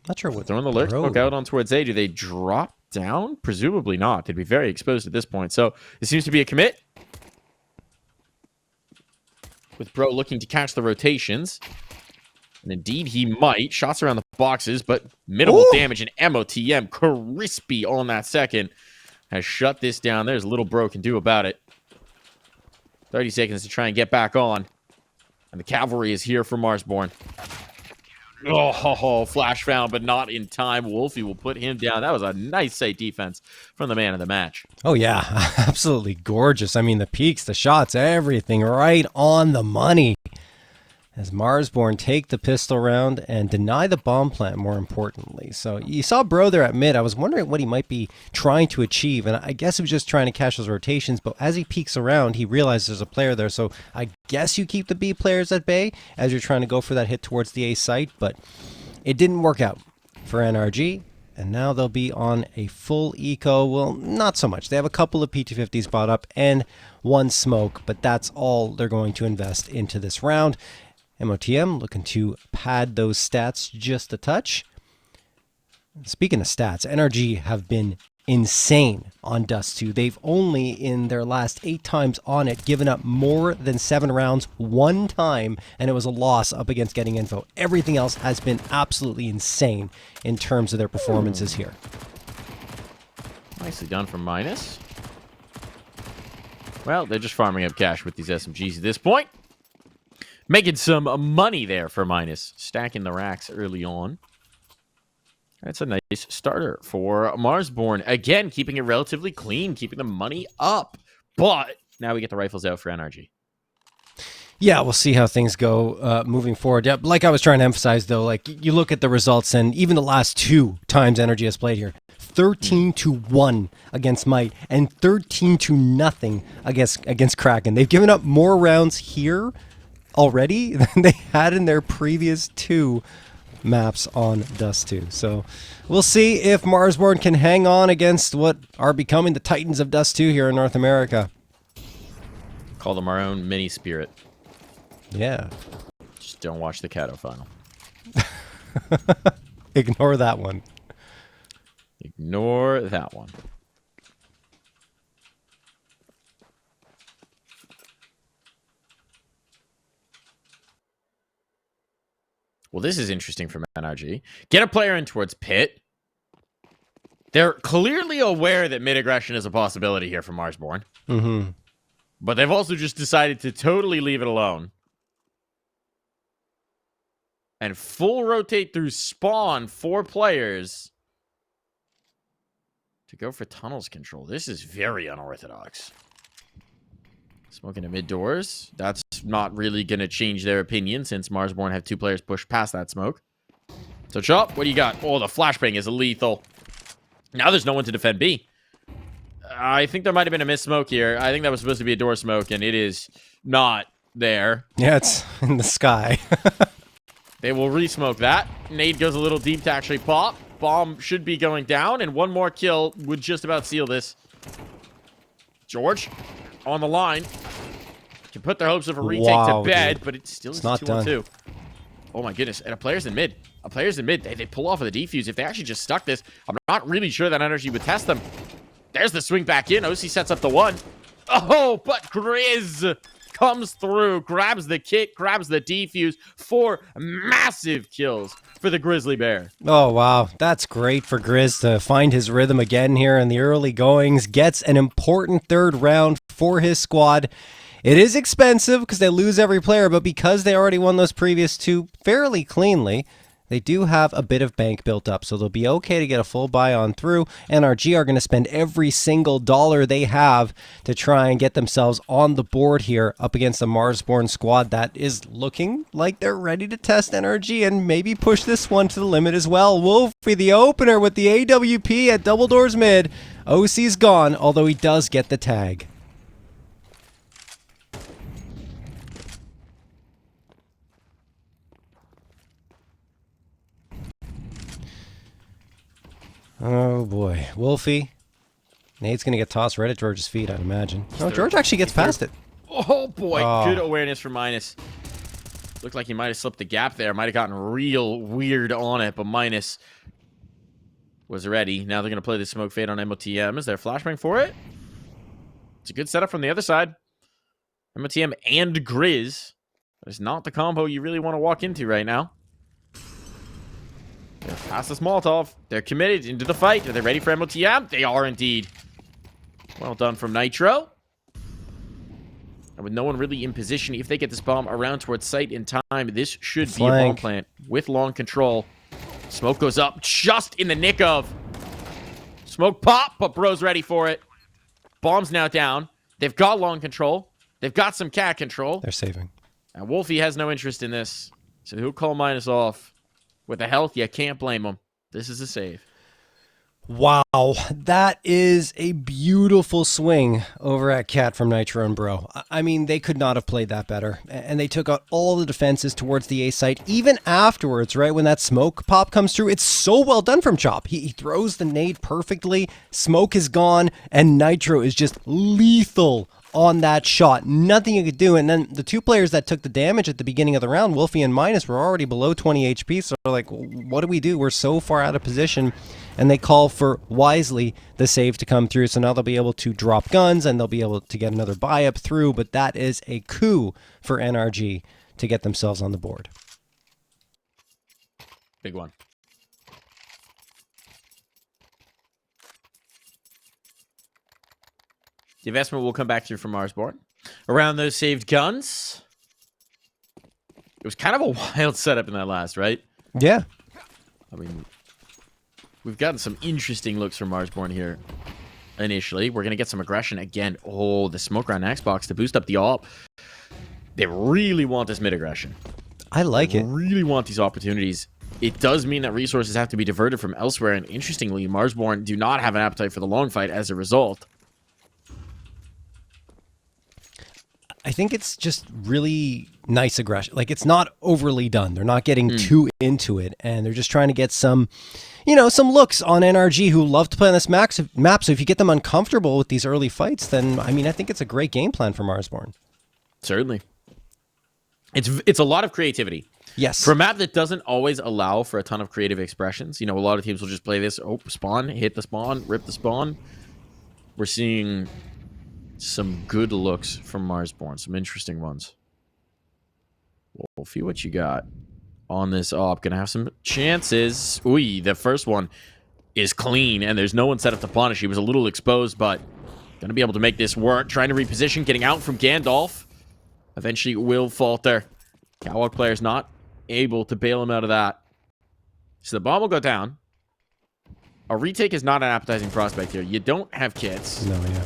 Not sure what throwing the lurk smoke out on towards A. Do they drop down? Presumably not. They'd be very exposed at this point. So it seems to be a commit. With Bro looking to catch the rotations. And indeed he might. Shots around the boxes, but minimal damage. And MOTM, crispy on that second, has shut this down. There's little Bro can do about it. 30 seconds to try and get back on. And the cavalry is here for Marsborne. Oh, flash found, but not in time. Wolfie will put him down. That was a nice site defense from the man of the match. Oh, yeah. Absolutely gorgeous. I mean, the peaks, the shots, everything right on the money. As Marsborne take the pistol round and deny the bomb plant, more importantly. So you saw Bro there at mid. I was wondering what he might be trying to achieve, and I guess he was just trying to catch those rotations, but as he peeks around, he realizes there's a player there, so I guess you keep the B players at bay as you're trying to go for that hit towards the A site, but it didn't work out for NRG, and now they'll be on a full eco. Well, not so much. They have a couple of P250s bought up and one smoke, but that's all they're going to invest into this round. MOTM looking to pad those stats just a touch. Speaking of stats, NRG have been insane on Dust2. They've only, in their last 8 times on it, given up more than 7 rounds one time, and it was a loss up against Getting Info. Everything else has been absolutely insane in terms of their performances here. Nicely done from Minus. Well, they're just farming up cash with these SMGs at this point. Making some money there for Minus. Stacking the racks early on. That's a nice starter for Marsborne. Again, keeping it relatively clean. Keeping the money up. But now we get the rifles out for NRG. Yeah, we'll see how things go moving forward. Yeah, like I was trying to emphasize, though, like you look at the results, and even the last 2 times NRG has played here, 13-1 against Might and 13-0 against Kraken. They've given up more rounds here already than they had in their previous 2 maps on Dust2. So we'll see if Marsborne can hang on against what are becoming the Titans of Dust2 here in North America. Call them our own mini spirit. Yeah. Just don't watch the Cato final. Ignore that one. Ignore that one. Well, this is interesting from NRG. Get a player in towards pit. They're clearly aware that mid-aggression is a possibility here for Marsborne. Mm-hmm. But they've also just decided to totally leave it alone. And full rotate through spawn 4 players to go for tunnels control. This is very unorthodox. Smoking at mid doors. That's not really going to change their opinion since Marsborne have 2 players push past that smoke. So, Chop, what do you got? Oh, the flashbang is lethal. Now there's no one to defend B. I think there might have been a missed smoke here. I think that was supposed to be a door smoke, and it is not there. Yeah, it's in the sky. They will re-smoke that. Nade goes a little deep to actually pop. Bomb should be going down, and one more kill would just about seal this. George on the line. Can put their hopes of a retake to bed, dude. but it still is not 2-on-2. Oh my goodness. And a player's in mid. They pull off of the defuse. If they actually just stuck this, I'm not really sure that NRG would test them. There's the swing back in. OC sets up the one. Oh, but Grizz comes through, grabs the kit, grabs the defuse. 4 massive kills for the Grizzly Bear. Oh, wow. That's great for Grizz to find his rhythm again here in the early goings. Gets an important third round for his squad. It is expensive because they lose every player, but because they already won those previous 2 fairly cleanly, they do have a bit of bank built up, so they'll be okay to get a full buy on through. NRG are going to spend every single dollar they have to try and get themselves on the board here up against the Marsborne squad that is looking like they're ready to test NRG and maybe push this one to the limit as well. Wolfie, the opener with the AWP at double doors mid. OC's gone, although he does get the tag. Oh boy, Wolfie. Nade's gonna get tossed right at George's feet, I'd imagine. Oh, George actually gets past it. Oh boy, good awareness for Minus. Looked like he might have slipped the gap there. Might have gotten real weird on it, but Minus was ready. Now they're gonna play the smoke fade on MOTM. Is there a flashbang for it? It's a good setup from the other side. MOTM and Grizz. That is not the combo you really want to walk into right now. They're past the Molotov. They're committed into the fight. Are they ready for MOTM? They are indeed. Well done from Nitro. And with no one really in position, if they get this bomb around towards site in time, this should be a bomb plant with long control. Smoke goes up just in the nick of. Smoke pop, but bro's ready for it. Bomb's now down. They've got long control. They've got some cat control. They're saving. And Wolfie has no interest in this. So he'll call Minus off. With the health, you can't blame him. This is a save. Wow, that is a beautiful swing over at Cat from Nitro and Bro. I mean, they could not have played that better. And they took out all the defenses towards the A site. Even afterwards, right, when that smoke pop comes through, it's so well done from Chop. He throws the nade perfectly. Smoke is gone, and Nitro is just lethal on that shot. Nothing you could do. And then the 2 players that took the damage at the beginning of the round, Wolfie and Minus, were already below 20 HP. So they're like, what do we do? We're so far out of position. And they call for, wisely, the save to come through. So now they'll be able to drop guns and they'll be able to get another buy up through. But that is a coup for NRG to get themselves on the board. Big one. The investment will come back through from Marsborne. Around those saved guns. It was kind of a wild setup in that last, right? Yeah. I mean, we've gotten some interesting looks from Marsborne here. Initially, we're going to get some aggression again. Oh, the smoke around Xbox to boost up the AWP. They really want this mid aggression. I like it. Really want these opportunities. It does mean that resources have to be diverted from elsewhere. And interestingly, Marsborne do not have an appetite for the long fight as a result. I think it's just really nice aggression. Like, it's not overly done. They're not getting too into it, and they're just trying to get some, some looks on NRG who love to play on this map. So if you get them uncomfortable with these early fights, then, I mean, I think it's a great game plan for Marsborne. Certainly. It's a lot of creativity. Yes. For a map that doesn't always allow for a ton of creative expressions, a lot of teams will just play this, spawn, hit the spawn, rip the spawn. We're seeing some good looks from Marsborne, some interesting ones. Wolfie, what you got on this op? Gonna have some chances. Ooh, the first one is clean, and there's no one set up to punish. He was a little exposed, but gonna be able to make this work. Trying to reposition, getting out from Gandalf. Eventually will falter. Catwalk player's not able to bail him out of that. So the bomb will go down. A retake is not an appetizing prospect here. You don't have kits. No, yeah.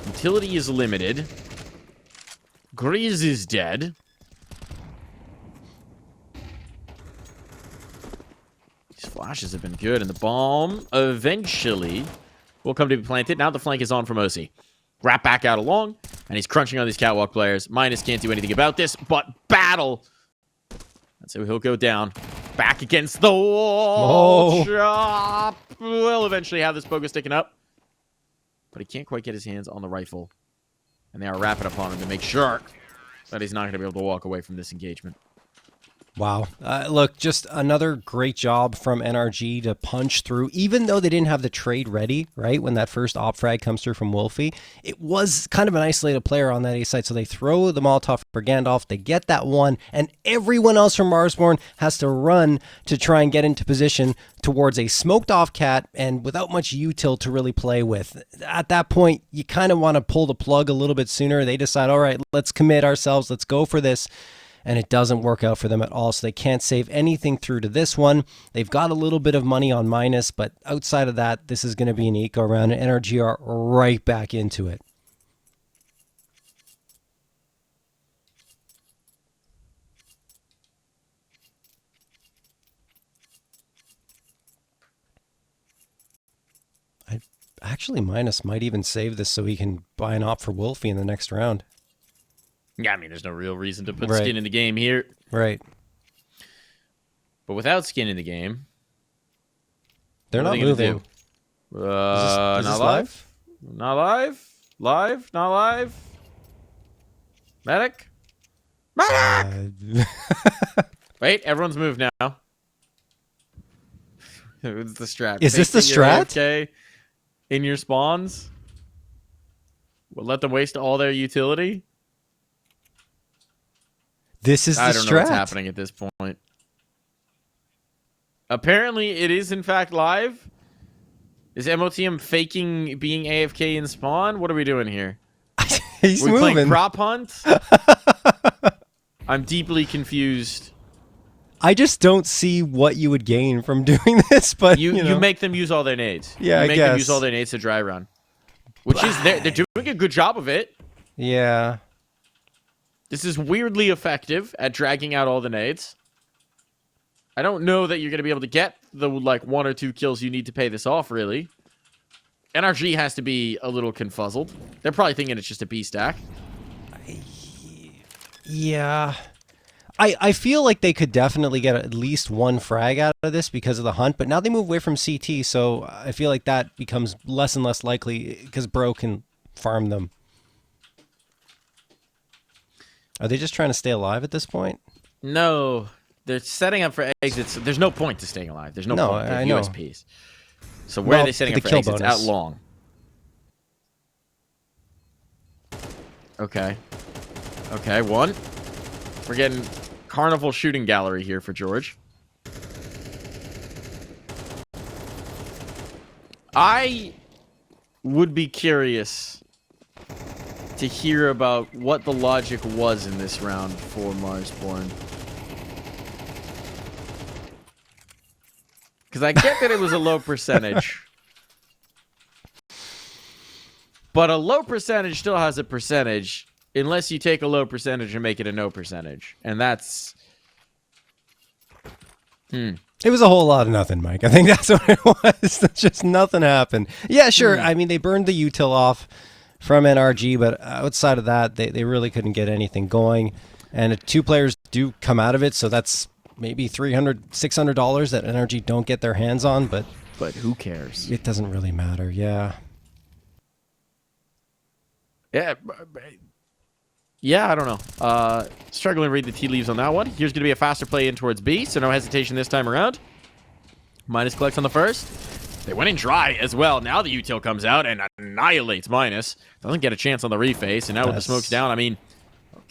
Utility is limited. Grizz is dead. These flashes have been good, and the bomb eventually will come to be planted. Now the flank is on from OC. Wrap back out along, and he's crunching on these catwalk players. Minus can't do anything about this, but battle. And so he'll go down. Back against the wall. Oh. Chop. Will eventually have this pogo sticking up. But he can't quite get his hands on the rifle. And they are wrapping upon him to make sure that he's not going to be able to walk away from this engagement. Wow. Look, just another great job from NRG to punch through, even though they didn't have the trade ready, right? When that first op frag comes through from Wolfie, it was kind of an isolated player on that A site. So they throw the Molotov for Gandalf, they get that one, and everyone else from Marsborne has to run to try and get into position towards a smoked off cat and without much util to really play with. At that point, you kind of want to pull the plug a little bit sooner. They decide, all right, let's commit ourselves, let's go for this. And it doesn't work out for them at all. So they can't save anything through to this one. They've got a little bit of money on minus, but outside of that, this is going to be an eco round, and NRG are right back into it. Actually, minus might even save this so he can buy an op for Wolfie in the next round. Yeah, I mean, there's no real reason to put skin in the game here. Right. But without skin in the game, they're not moving. Is not live? Not live? Live? Not live? Medic? Medic! Wait, everyone's moved now. It's the strat. Is this the strat? AFK in your spawns? We'll let them waste all their utility? This is the strat. I don't know what's happening at this point. Apparently, it is in fact live. Is MOTM faking being AFK in spawn? What are we doing here? He's We're moving. playing prop hunt? I'm deeply confused. I just don't see what you would gain from doing this, but you know. make them use all their nades. Yeah, you make I guess. them use all their nades to dry run, which is they're doing a good job of it. Yeah. This is weirdly effective at dragging out all the nades. I don't know that you're going to be able to get the like 1 or 2 kills you need to pay this off, really. NRG has to be a little confuzzled. They're probably thinking it's just a B stack. Yeah. I feel like they could definitely get at least 1 frag out of this because of the hunt, but now they move away from CT, so I feel like that becomes less and less likely because Bro can farm them. Are they just trying to stay alive at this point? No. They're setting up for exits. There's no point to staying alive. There's no point. They're USPs. So where are they setting up for exits? Out long. Okay. Okay, 1. We're getting carnival shooting gallery here for George. I would be curious to hear about what the logic was in this round for Marsborne. Because I get that it was a low percentage. But a low percentage still has a percentage unless you take a low percentage and make it a no percentage. And that's... It was a whole lot of nothing, Mike. I think that's what it was. Just nothing happened. Yeah, sure. I mean, they burned the util off from NRG, but outside of that, they really couldn't get anything going. And 2 players do come out of it, so that's maybe $300, $600 that NRG don't get their hands on, but who cares? It doesn't really matter, yeah. Yeah, I don't know. Struggling to read the tea leaves on that one. Here's going to be a faster play in towards B, so no hesitation this time around. Minus collects on the first. They went in dry as well. Now the util comes out and annihilates Minus. Doesn't get a chance on the reface, and now with the smokes down, I mean...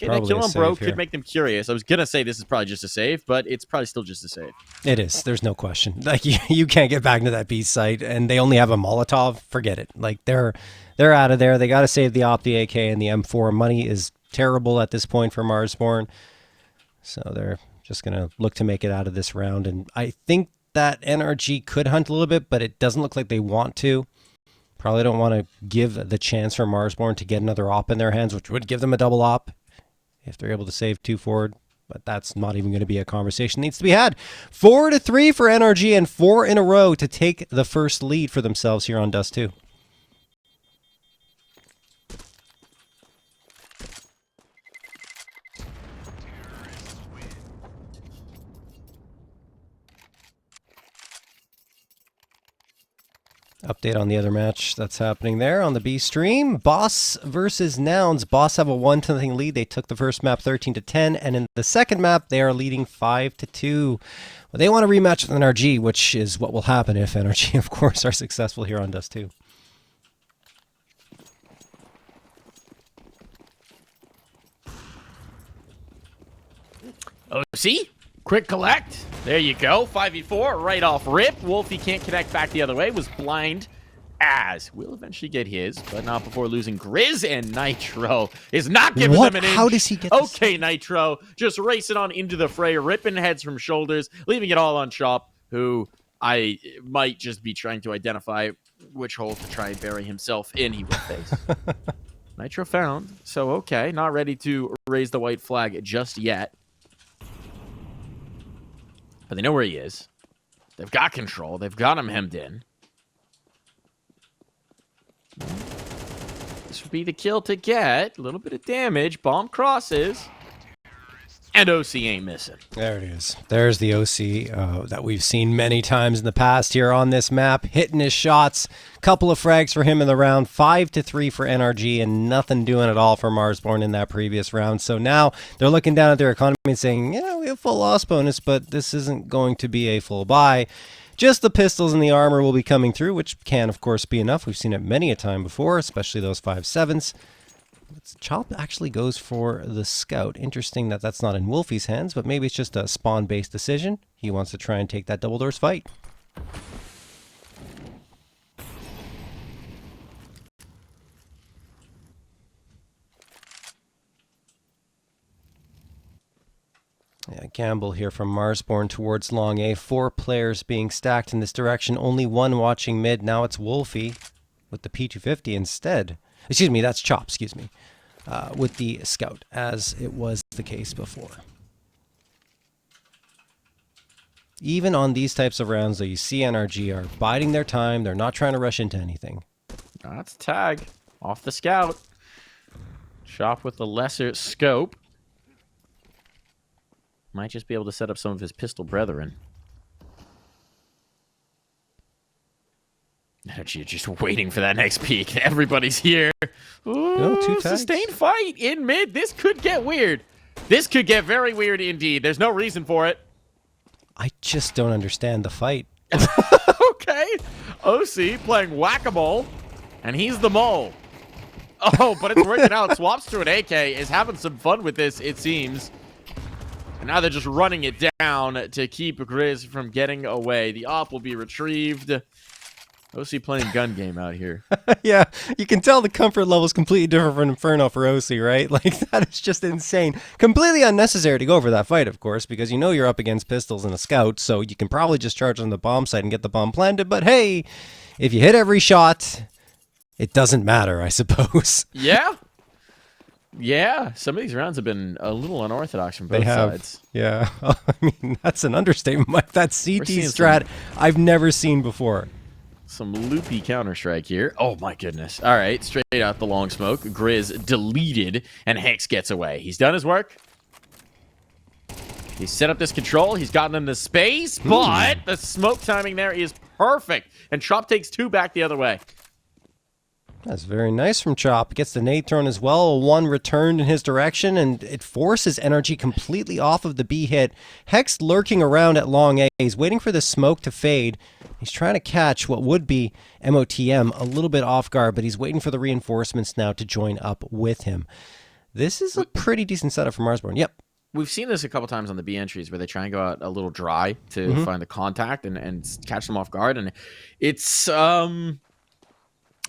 Okay, that kill on Bro could make them curious. I was going to say this is probably just a save, but it's probably still just a save. It is. There's no question. Like, you can't get back into that B site, and they only have a Molotov. Forget it. Like, they're out of there. They got to save the op, the AK, and the M4. Money is terrible at this point for Marsborne. So they're just going to look to make it out of this round. And I think that NRG could hunt a little bit, but it doesn't look like they want to. Probably don't want to give the chance for Marsborne to get another op in their hands, which would give them a double op if they're able to save 2 forward. But that's not even going to be a conversation that needs to be had. 4-3 for NRG and 4 in a row to take the first lead for themselves here on Dust 2. Update on the other match that's happening there on the B stream. Boss versus Nouns. Boss have a 1-0 lead. They took the first map 13-10, and in the second map they are leading 5-2. Well, they want a rematch with NRG, which is what will happen if NRG, of course, are successful here on Dust2. Oh, see? Quick collect. There you go. 5v4 right off rip. Wolfie can't connect back the other way. Was blind as. Will eventually get his, but not before losing Grizz, and Nitro is not giving them an inch. How does he get this? Okay, Nitro just racing on into the fray, ripping heads from shoulders, leaving it all on Chop, who I might just be trying to identify which hole to try and bury himself in. He will face. Nitro found. So, okay, not ready to raise the white flag just yet. But they know where he is. They've got control. They've got him hemmed in. This would be the kill to get. A little bit of damage. Bomb crosses. And OC ain't missing. There it is. There's the OC that we've seen many times in the past here on this map. Hitting his shots. Couple of frags for him in the round. 5-3 for NRG, and nothing doing at all for Marsborne in that previous round. So now they're looking down at their economy and saying, yeah, we have full loss bonus, but this isn't going to be a full buy. Just the pistols and the armor will be coming through, which can, of course, be enough. We've seen it many a time before, especially those 5.7s. Chop actually goes for the scout. Interesting that that's not in Wolfie's hands, but maybe it's just a spawn-based decision. He wants to try and take that double doors fight. Yeah, gamble here from Marsborne towards long A. 4 players being stacked in this direction. Only one watching mid. Now it's Wolfie with the P250 instead. Excuse me, that's Chop, excuse me. With the scout, as it was the case before. Even on these types of rounds, though, you see NRG are biding their time. They're not trying to rush into anything. That's tag. Off the scout. Chop with the lesser scope. Might just be able to set up some of his pistol brethren. NRG just waiting for that next peek. Everybody's here. Ooh, no, 2 tags. Sustained fight in mid. This could get weird. This could get very weird indeed. There's no reason for it. I just don't understand the fight. Okay. OC playing whack-a-mole, and he's the mole. Oh, but it's working out. Swaps to an AK, is having some fun with this, it seems. And now they're just running it down to keep Grizz from getting away. The op will be retrieved. OC playing gun game out here. Yeah, you can tell the comfort level is completely different from Inferno for OC, right? Like, that is just insane. Completely unnecessary to go for that fight, of course, because you know you're up against pistols and a scout, so you can probably just charge on the bomb site and get the bomb planted. But hey, if you hit every shot, it doesn't matter, I suppose. Yeah. Yeah, some of these rounds have been a little unorthodox from both sides. Yeah, I mean, that's an understatement. Like, that CT strat I've never seen before. Some loopy Counter-Strike here. Oh, my goodness. All right, straight out the long smoke. Grizz deleted, and Hex gets away. He's done his work. He's set up this control. He's gotten him the space, but the smoke timing there is perfect. And Chop takes 2 back the other way. That's very nice from Chop. Gets the nade thrown as well. A 1 returned in his direction, and it forces NRG completely off of the B hit. Hex lurking around at long A. He's waiting for the smoke to fade. He's trying to catch what would be MOTM a little bit off guard, but he's waiting for the reinforcements now to join up with him. This is a pretty decent setup for Marsborne. Yep. We've seen this a couple times on the B entries where they try and go out a little dry to find the contact and catch them off guard. And it's...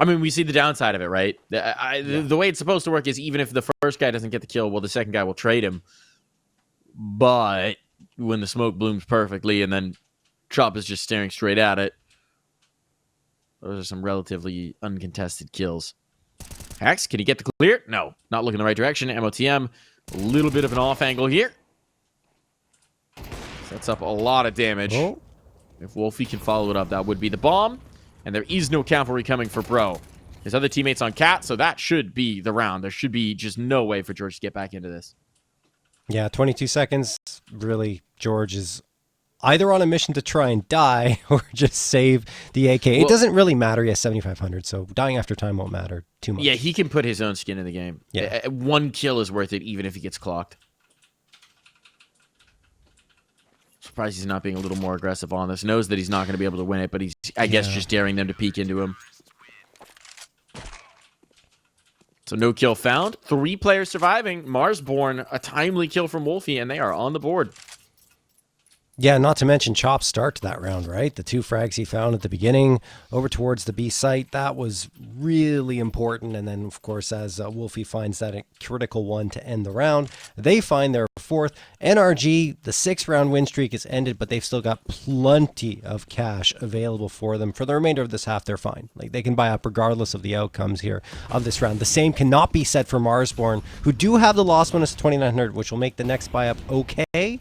I mean, we see the downside of it, right? The way it's supposed to work is even if the first guy doesn't get the kill, well, the second guy will trade him. But when the smoke blooms perfectly and then Chop is just staring straight at it, those are some relatively uncontested kills. Hex, can he get the clear? No, not looking the right direction. MOTM, a little bit of an off angle here. Sets up a lot of damage. Oh. If Wolfie can follow it up, that would be the bomb. And there is no cavalry coming for Bro. His other teammates on Cat, so that should be the round. There should be just no way for George to get back into this. Yeah, 22 seconds. Really, George is either on a mission to try and die or just save the AK. It doesn't really matter. He has 7,500, so dying after time won't matter too much. Yeah, he can put his own skin in the game. Yeah. One kill is worth it, even if he gets clocked. Surprised he's not being a little more aggressive on this. Knows that he's not going to be able to win it, but he's, I guess, just daring them to peek into him. So no kill found. 3 players surviving. Marsborne, a timely kill from Wolfie, and they are on the board. Yeah, not to mention Chop's start to that round, right? The 2 frags he found at the beginning over towards the B site, that was really important. And then, of course, as Wolfie finds that critical one to end the round, they find their 4th. NRG, the 6-round win streak is ended, but they've still got plenty of cash available for them. For the remainder of this half, they're fine. Like, they can buy up regardless of the outcomes here of this round. The same cannot be said for Marsborne, who do have the loss bonus of 2,900, which will make the next buy up okay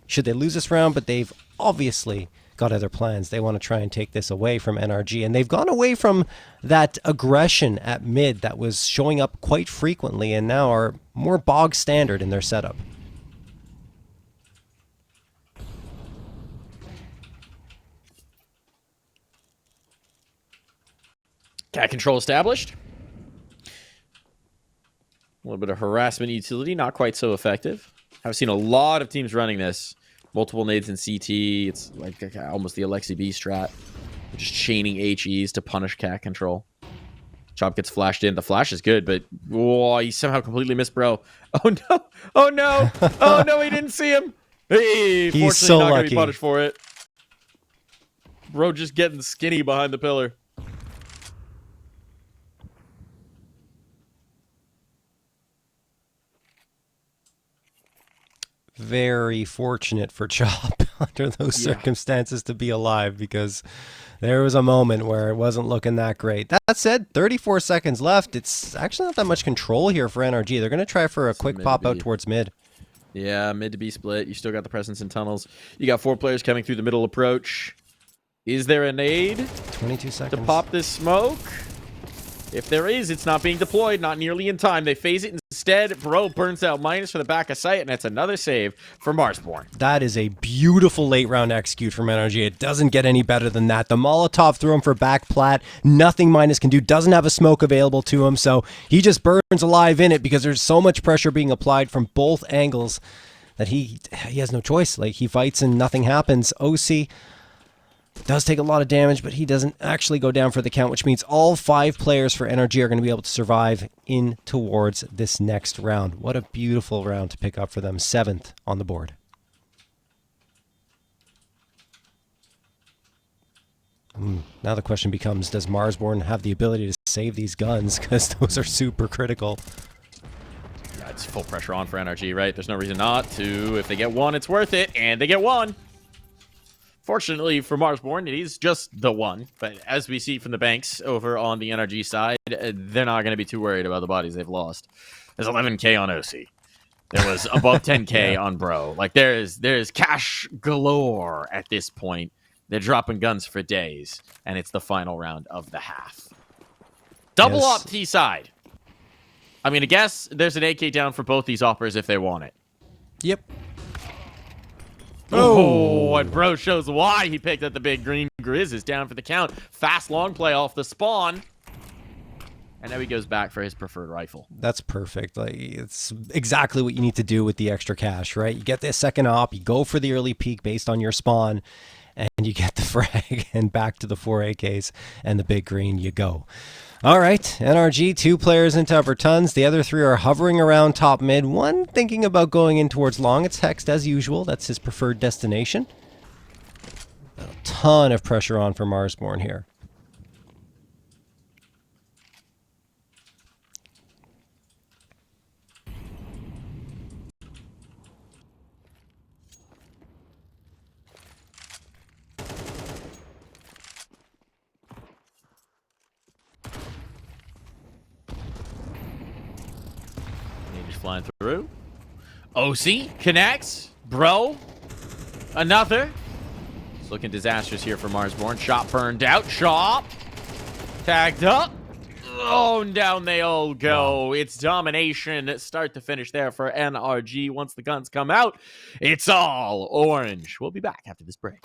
should they lose this round, but they've obviously got other plans. They want to try and take this away from NRG, and they've gone away from that aggression at mid that was showing up quite frequently and now are more bog standard in their setup. Cat control established. A little bit of harassment utility, not quite so effective. I've seen a lot of teams running this. Multiple nades in CT. It's like almost the Alexi B strat. They're just chaining HEs to punish cat control. Chop gets flashed in. The flash is good, but whoa, he somehow completely missed bro. Oh no! Oh no! Oh no! He didn't see him. Hey, He's fortunately so not lucky. gonna be punished for it. Bro, just getting skinny behind the pillar. Very fortunate for Chop under those circumstances to be alive, because there was a moment where it wasn't looking that great. That said, 34 seconds left. It's actually not that much control here for NRG. They're going to try for a quick pop out towards mid. Yeah, mid to B split. You still got the presence in tunnels. You got 4 players coming through the middle approach. Is there a nade 22 seconds to pop this smoke? If there is, it's not being deployed, not nearly in time. They phase it instead. Bro burns out minus for the back of sight, and that's another save for Marsborne. That is a beautiful late round execute from NRG. It doesn't get any better than that. The Molotov threw him for back plat. Nothing Minus can do. Doesn't have a smoke available to him, so he just burns alive in it because there's so much pressure being applied from both angles that he has no choice. Like, he fights and nothing happens. OC does take a lot of damage, but he doesn't actually go down for the count, which means all 5 players for NRG are going to be able to survive in towards this next round. What a beautiful round to pick up for them. 7th on the board. Now the question becomes, does Marsborne have the ability to save these guns? Because those are super critical. Yeah, it's full pressure on for NRG, right? There's no reason not to. If they get 1, it's worth it, and they get 1. Fortunately for Marsborne, it is just the 1. But as we see from the banks over on the NRG side, they're not going to be too worried about the bodies they've lost. There's 11K on OC. There was above 10K on Bro. Like, there's cash galore at this point. They're dropping guns for days, and it's the final round of the half. Double up T side. I mean, I guess there's an AK down for both these operas if they want it. Yep. Oh, and Bro shows why he picked up the big green. Grizz is down for the count. Fast long play off the spawn. And now he goes back for his preferred rifle. That's perfect. Like, it's exactly what you need to do with the extra cash, right? You get the second op, you go for the early peak based on your spawn, and you get the frag, and back to the 4 AKs and the big green you go. All right, NRG, 2 players into upper tons. The other 3 are hovering around top mid. One thinking about going in towards long. It's Hext as usual. That's his preferred destination. A ton of pressure on for Marsborne here. Flying through. OC connects. Bro. Another. It's looking disastrous here for Marsborne. Shot burned out. Chop. Tagged up. Oh, and down they all go. Wow. It's domination start to finish there for NRG. Once the guns come out, it's all orange. We'll be back after this break.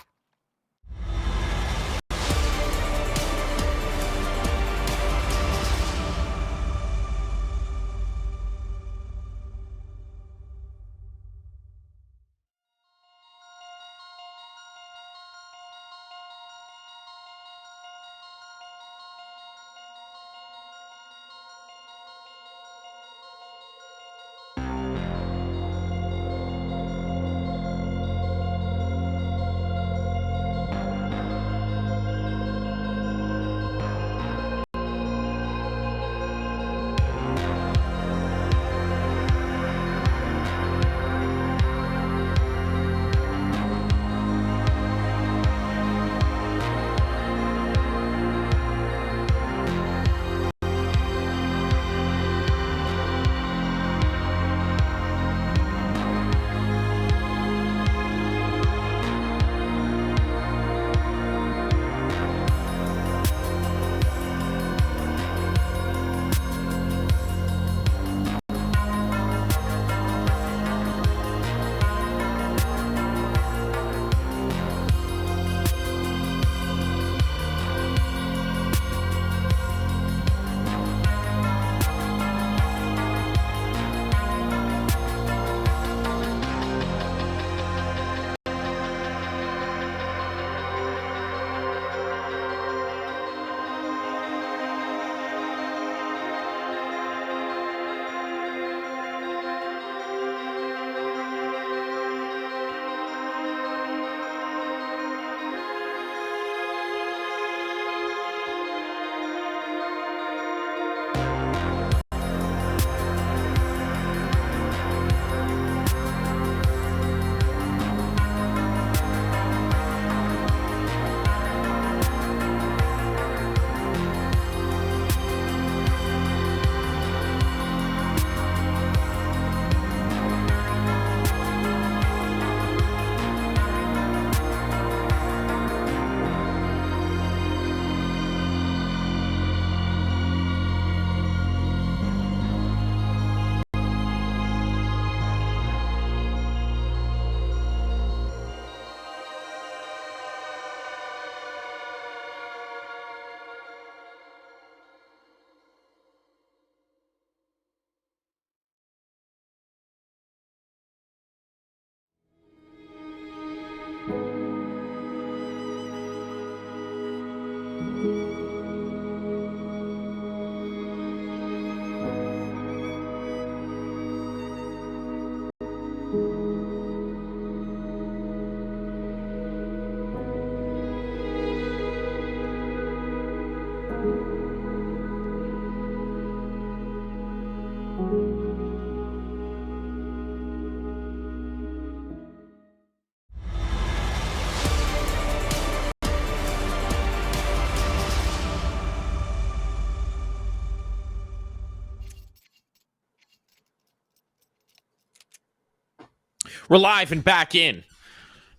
We're live and back in.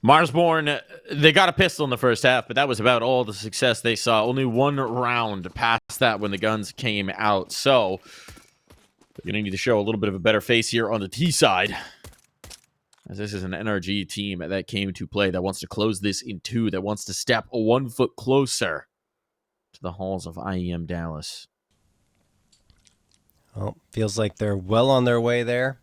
Marsborne, they got a pistol in the first half, but that was about all the success they saw. Only one round past that when the guns came out. So, they're going to need to show a little bit of a better face here on the T side. As this is an NRG team that came to play, that wants to close this in two, that wants to step 1 foot closer to the halls of IEM Dallas. Well, feels like they're well on their way there.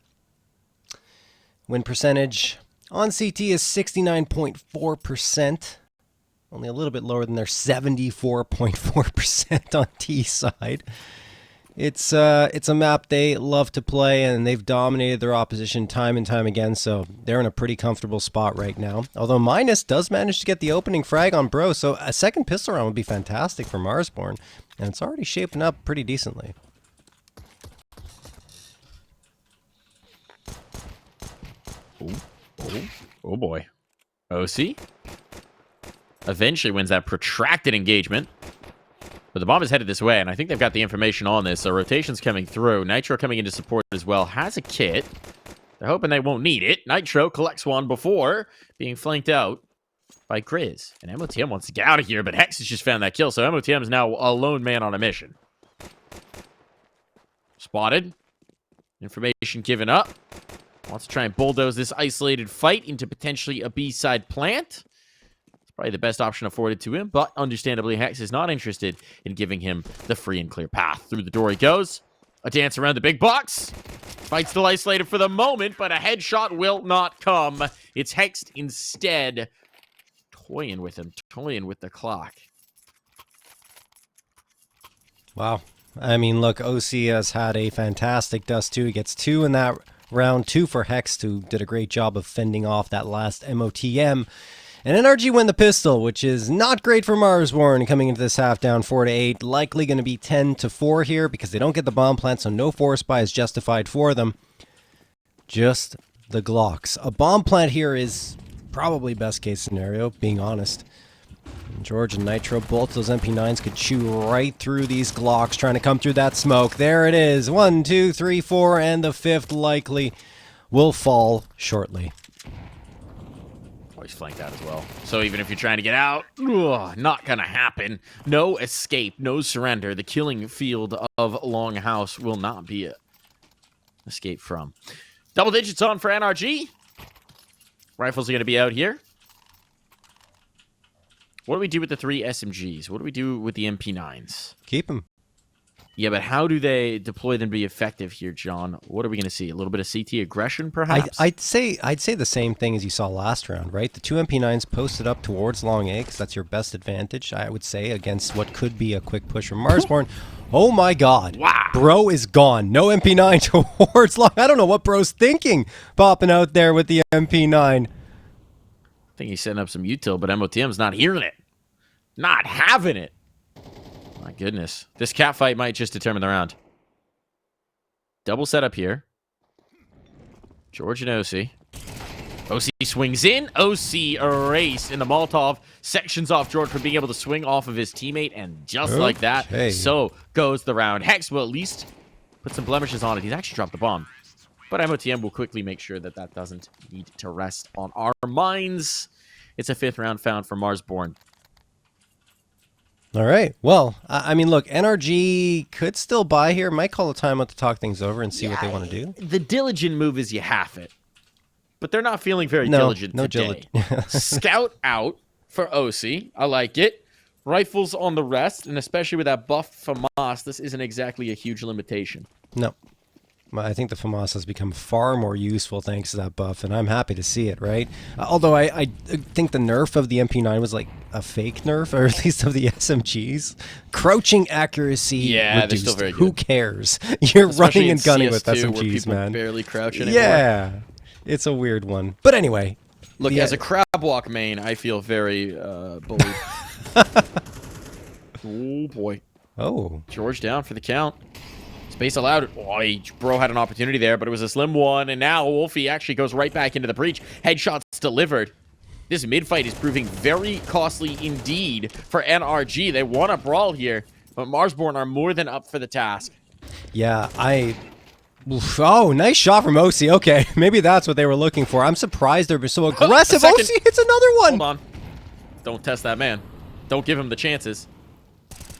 Win percentage on CT is 69.4%. Only a little bit lower than their 74.4% on T side. It's a map they love to play, and they've dominated their opposition time and time again, so they're in a pretty comfortable spot right now. Although Minus does manage to get the opening frag on Bro, so a second pistol round would be fantastic for Marsborne, and it's already shaping up pretty decently. Oh boy. OC eventually wins that protracted engagement. But the bomb is headed this way, and I think they've got the information on this. So rotation's coming through. Nitro coming into support as well. Has a kit. They're hoping they won't need it. Nitro collects one before being flanked out by Grizz. And MOTM wants to get out of here, but Hex has just found that kill. So MOTM is now a lone man on a mission. Spotted. Information given up. Wants to try and bulldoze this isolated fight into potentially a B-side plant. It's probably the best option afforded to him, but understandably, Hex is not interested in giving him the free and clear path. Through the door he goes. A dance around the big box. Fight's still isolated for the moment, but a headshot will not come. It's Hexed instead. Toying with him. Toying with the clock. Wow. I mean, look, OC has had a fantastic Dust2. He gets 2 in that round, 2 for Hex, who did a great job of fending off that last MOTM. And NRG win the pistol, which is not great for Marsborne coming into this half down 4-8. Likely going to be 10-4 here because they don't get the bomb plant, so no force buy is justified for them. Just the Glocks. A bomb plant here is probably best case scenario, being honest. George and Nitro, both those MP9s could chew right through these Glocks, trying to come through that smoke. There it is. 1, 2, 3, 4, and the 5th likely will fall shortly. He's flanked out as well. So even if you're trying to get out, not gonna happen. No escape, no surrender. The killing field of Longhouse will not be a escape from. Double digits on for NRG. Rifles are gonna be out here. What do we do with the 3 SMGs? What do we do with the MP9s? Keep them. Yeah, but how do they deploy them to be effective here, John? What are we going to see? A little bit of CT aggression, perhaps? I'd say the same thing as you saw last round, right? The 2 MP9s posted up towards Long A, because that's your best advantage, I would say, against what could be a quick push from Marsborne. Oh my God. Wow. Bro is gone. No MP9 towards Long. I don't know what bro's thinking, popping out there with the MP9. I think he's setting up some util, but MOTM's not hearing it. Not having it. My goodness. This cat fight might just determine the round. Double setup here. George and OC. OC swings in. OC erased. And the Molotov sections off George from being able to swing off of his teammate. And just like that, so goes the round. Hex will at least put some blemishes on it. He's actually dropped the bomb. But MOTM will quickly make sure that that doesn't need to rest on our minds. It's a 5th round found for Marsborne. All right. Well, I mean, look, NRG could still buy here. Might call a timeout to talk things over and see what they want to do. The diligent move is you half it. But they're not feeling very diligent today. Scout out for OC. I like it. Rifles on the rest, and especially with that buff FAMAS, this isn't exactly a huge limitation. No. I think the FAMAS has become far more useful thanks to that buff, and I'm happy to see it, right? Although I think the nerf of the MP9 was like a fake nerf, or at least of the SMGs. Crouching accuracy reduced. They're still very good. Who cares? You're especially running and gunning CS2, with SMGs, man. Barely crouch anymore. Yeah, it's a weird one. But anyway. Look, as a crab walk main, I feel very bullied. Oh, boy. Oh. George down for the count. Space allowed. Oh, bro had an opportunity there, but it was a slim one. And now Wolfie actually goes right back into the breach. Headshots delivered. This mid-fight is proving very costly indeed for NRG. They want a brawl here, but Marsborne are more than up for the task. Yeah, oh, nice shot from OC. Okay, maybe that's what they were looking for. I'm surprised they're so aggressive. OC hits another one. Hold on. Don't test that man. Don't give him the chances.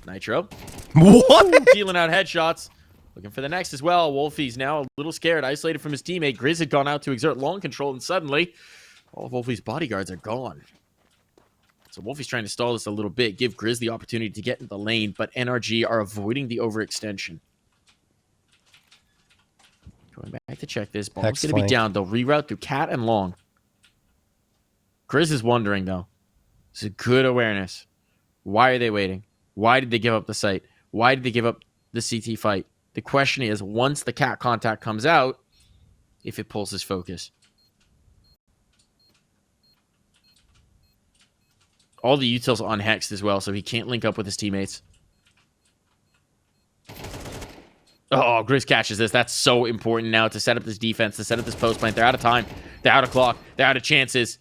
Nitro. What? Dealing out headshots. Looking for the next as well. Wolfie's now a little scared, isolated from his teammate. Grizz had gone out to exert long control, and suddenly, all of Wolfie's bodyguards are gone. So Wolfie's trying to stall this a little bit, give Grizz the opportunity to get into the lane, but NRG are avoiding the overextension. Going back to check this. Bomb's going to be down. They'll reroute through Cat and Long. Grizz is wondering, though. This is good awareness. Why are they waiting? Why did they give up the site? Why did they give up the CT fight? The question is, once the Cat contact comes out, if it pulls his focus. All the utils on Hexed as well, so he can't link up with his teammates. Oh, Grizz catches this. That's so important now to set up this defense, to set up this post plant. They're out of time. They're out of clock. They're out of chances.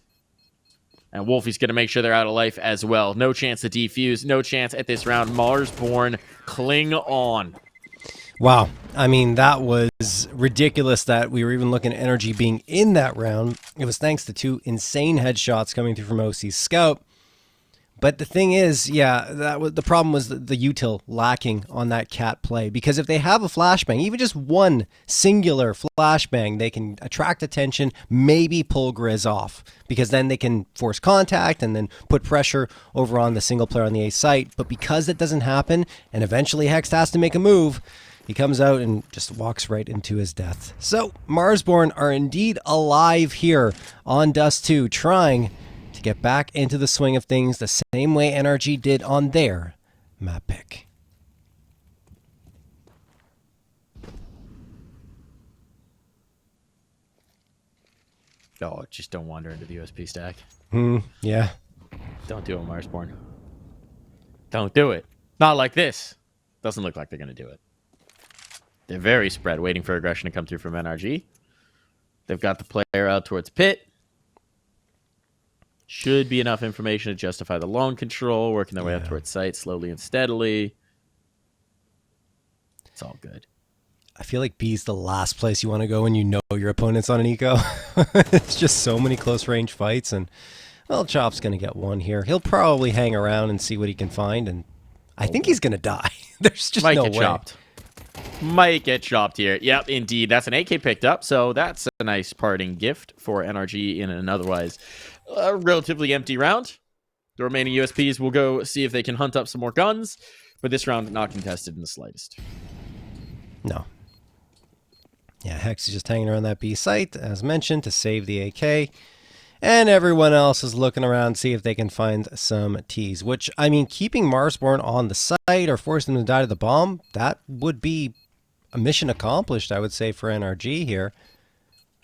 And Wolfie's going to make sure they're out of life as well. No chance to defuse. No chance at this round. Marsborne, cling on. Wow. I mean, that was ridiculous that we were even looking at NRG being in that round. It was thanks to 2 insane headshots coming through from OC's scout. But the thing is, yeah, the problem was the util lacking on that cat play. Because if they have a flashbang, even just one singular flashbang, they can attract attention, maybe pull Grizz off. Because then they can force contact and then put pressure over on the single player on the A site. But because that doesn't happen, and eventually Hex has to make a move, he comes out and just walks right into his death. So Marsborne are indeed alive here on Dust2, trying to get back into the swing of things the same way NRG did on their map pick. Oh, just don't wander into the USP stack. Yeah. Don't do it, Marsborne. Don't do it. Not like this. Doesn't look like they're going to do it. They're very spread, waiting for aggression to come through from NRG. They've got the player out towards pit. Should be enough information to justify the lone control, working their way up towards site slowly and steadily. It's all good. I feel like B's the last place you want to go when you know your opponent's on an eco. It's just so many close range fights, and well, Chop's going to get one here. He'll probably hang around and see what he can find, and I think he's going to die. There's just no way. Chopped. Might get chopped here. Yep, indeed. That's an AK picked up, so that's a nice parting gift for NRG in an otherwise relatively empty round. The remaining USPs will go see if they can hunt up some more guns, but this round not contested in the slightest. No. Yeah, Hex is just hanging around that B site, as mentioned, to save the AK. And everyone else is looking around to see if they can find some T's. Which, I mean, keeping Marsborne on the site or forcing them to die to the bomb, that would be a mission accomplished, I would say, for NRG here.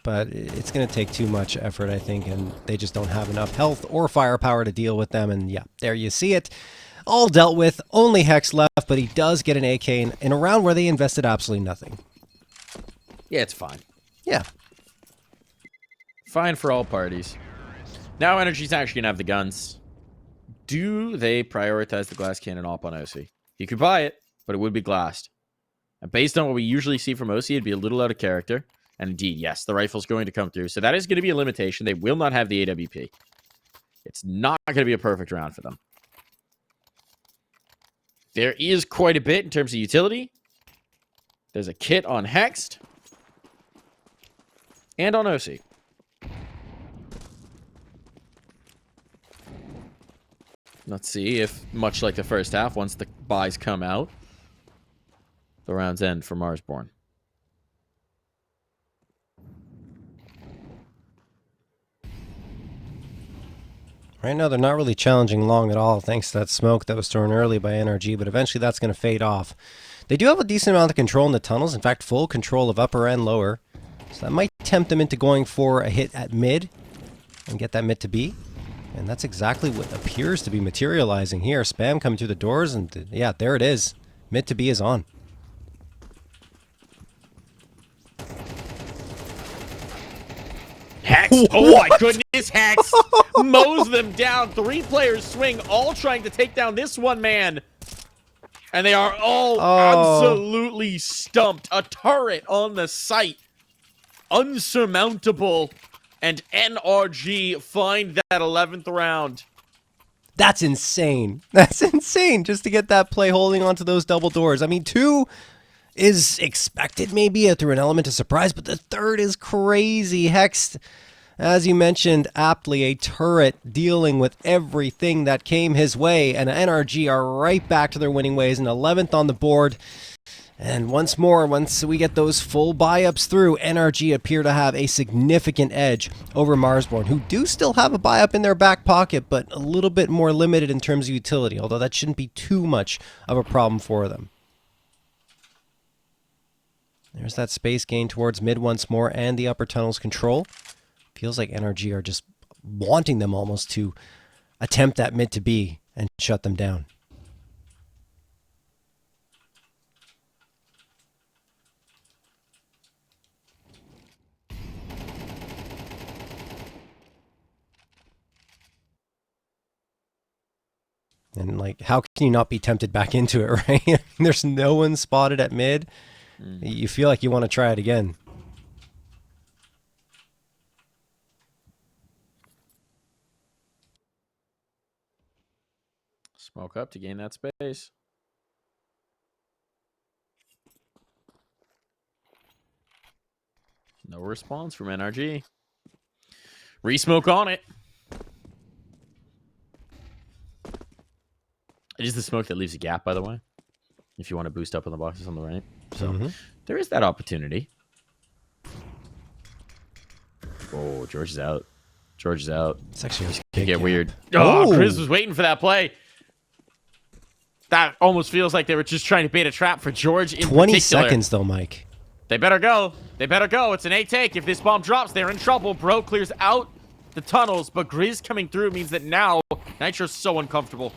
But it's going to take too much effort, I think, and they just don't have enough health or firepower to deal with them. And yeah, there you see it. All dealt with. Only Hex left, but he does get an AK in a round where they invested absolutely nothing. Yeah, it's fine. Yeah. Fine for all parties. Now NRG's actually going to have the guns. Do they prioritize the glass cannon op on OC? You could buy it, but it would be glassed. And based on what we usually see from OC, it'd be a little out of character. And indeed, yes, the rifle's going to come through. So that is going to be a limitation. They will not have the AWP. It's not going to be a perfect round for them. There is quite a bit in terms of utility. There's a kit on Hexed. And on OC. Let's see if, much like the first half, once the buys come out, the rounds end for Marsborne. Right now, they're not really challenging long at all, thanks to that smoke that was thrown early by NRG, but eventually that's going to fade off. They do have a decent amount of control in the tunnels, in fact, full control of upper and lower. So that might tempt them into going for a hit at mid and get that mid to B. And that's exactly what appears to be materializing here. Spam coming through the doors, and yeah, there it is. Mid to B is on. Hex! Oh my goodness, Hex! Mows them down. 3 players swing, all trying to take down this one man. And they are all absolutely stumped. A turret on the site. Unsurmountable. And NRG find that 11th round. That's insane. That's insane just to get that play holding onto those double doors. I mean, 2 is expected maybe through an element of surprise, but the 3rd is crazy. Hex, as you mentioned, aptly a turret dealing with everything that came his way, and NRG are right back to their winning ways, and 11th on the board. And once more, once we get those full buy-ups through, NRG appear to have a significant edge over Marsborne, who do still have a buy-up in their back pocket, but a little bit more limited in terms of utility, although that shouldn't be too much of a problem for them. There's that space gain towards mid once more, and the upper tunnel's control. Feels like NRG are just wanting them almost to attempt that mid to B and shut them down. And, like, how can you not be tempted back into it, right? There's no one spotted at mid. You feel like you want to try it again. Smoke up to gain that space. No response from NRG. Resmoke on it. It is the smoke that leaves a gap, by the way, if you want to boost up on the boxes on the right. So there is that opportunity. Oh, George is out. George is out. It's actually Could get weird. Oh, Grizz was waiting for that play. That almost feels like they were just trying to bait a trap for George in 20 particular. seconds, though, Mike. They better go. They better go. It's an 8 take. If this bomb drops, they're in trouble. Bro clears out the tunnels, but Grizz coming through means that now Nitro's so uncomfortable.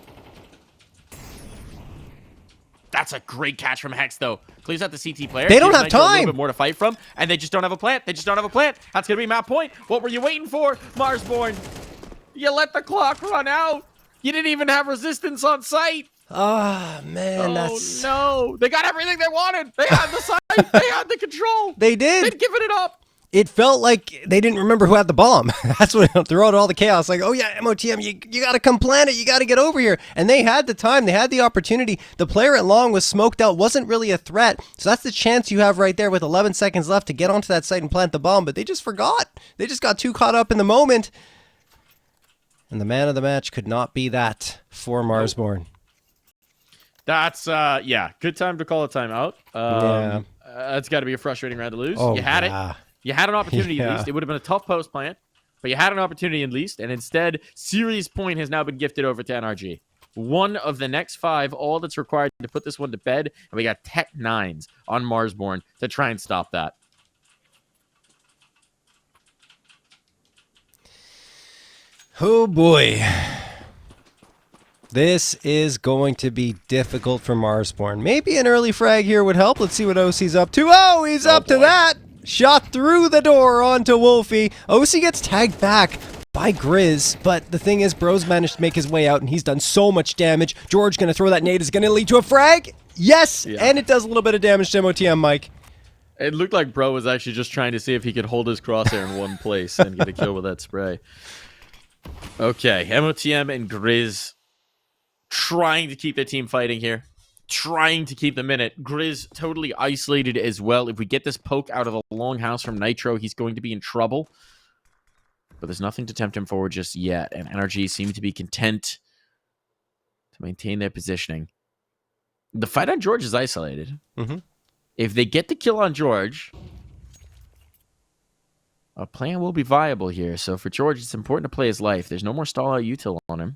That's a great catch from Hex, though. Clears out the CT player. They don't have Nitro a little time. bit more to fight from, and they just don't have a plant. They just don't have a plant. That's going to be map point. What were you waiting for, Marsborne? You let the clock run out. You didn't even have resistance on site. Oh, man, that's... no. They got everything they wanted. They had the site. They had the control. They did. They'd given it up. It felt like they didn't remember who had the bomb. That's what throughout all the chaos. Like, oh yeah, MOTM, you got to come plant it. You got to get over here. And they had the time. They had the opportunity. The player at long was smoked out. Wasn't really a threat. So that's the chance you have right there with 11 seconds left to get onto that site and plant the bomb. But they just forgot. They just got too caught up in the moment. And the man of the match could not be that for Marsborne. That's, yeah, good time to call a timeout. Yeah. That's got to be a frustrating round to lose. Oh, you had yeah. it. You had an opportunity at Yeah. least. It would have been a tough post plant, but you had an opportunity at least. And instead, series point has now been gifted over to NRG. One of the next 5, all that's required to put this one to bed. And we got Tech 9s on Marsborne to try and stop that. Oh boy. This is going to be difficult for Marsborne. Maybe an early frag here would help. Let's see what OC's up to. Oh, he's up to that. Shot through the door onto Wolfie. OC gets tagged back by Grizz, but the thing is, Bro's managed to make his way out, and he's done so much damage. George going to throw that nade. Is going to lead to a frag? Yes, and it does a little bit of damage to MOTM, Mike. It looked like Bro was actually just trying to see if he could hold his crosshair in one place and get a kill with that spray. Okay, MOTM and Grizz trying to keep their team fighting here. Trying to keep them in it. Grizz totally isolated as well. If we get this poke out of the longhouse from Nitro, he's going to be in trouble. But there's nothing to tempt him forward just yet. And NRG seem to be content to maintain their positioning. The fight on George is isolated. If they get the kill on George, a plan will be viable here. So for George, it's important to play his life. There's no more stall out util on him.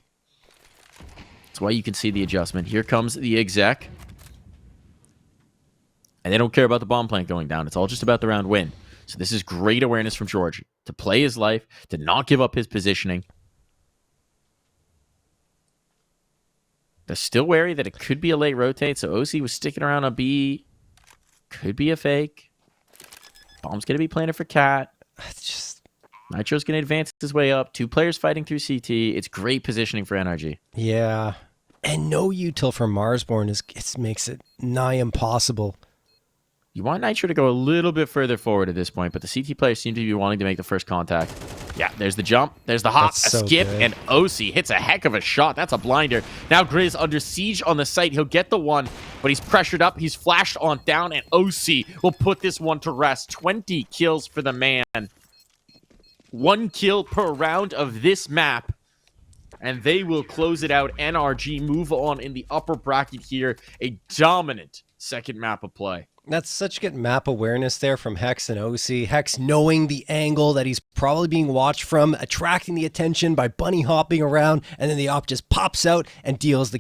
That's why you can see the adjustment. Here comes the exec. And they don't care about the bomb plant going down. It's all just about the round win. So this is great awareness from George to play his life, to not give up his positioning. They're still wary that it could be a late rotate. So OC was sticking around on B. Could be a fake. Bomb's going to be planted for Cat. It's just... Nitro's going to advance his way up. 2 players fighting through CT. It's great positioning for NRG. Yeah. And no util for Marsborne makes it nigh impossible. You want Nitro to go a little bit further forward at this point, but the CT players seem to be wanting to make the first contact. Yeah, there's the jump. There's the hop, That's a so skip, good. and OC hits a heck of a shot. That's a blinder. Now Grizz under siege on the site. He'll get the one, but he's pressured up. He's flashed on down, and OC will put this one to rest. 20 kills for the man. 1 kill per round of this map. And they will close it out. NRG move on in the upper bracket here. A dominant second map of play. That's such good map awareness there from Hex and OC. Hex knowing the angle that he's probably being watched from, attracting the attention by bunny hopping around, and then the op just pops out and deals the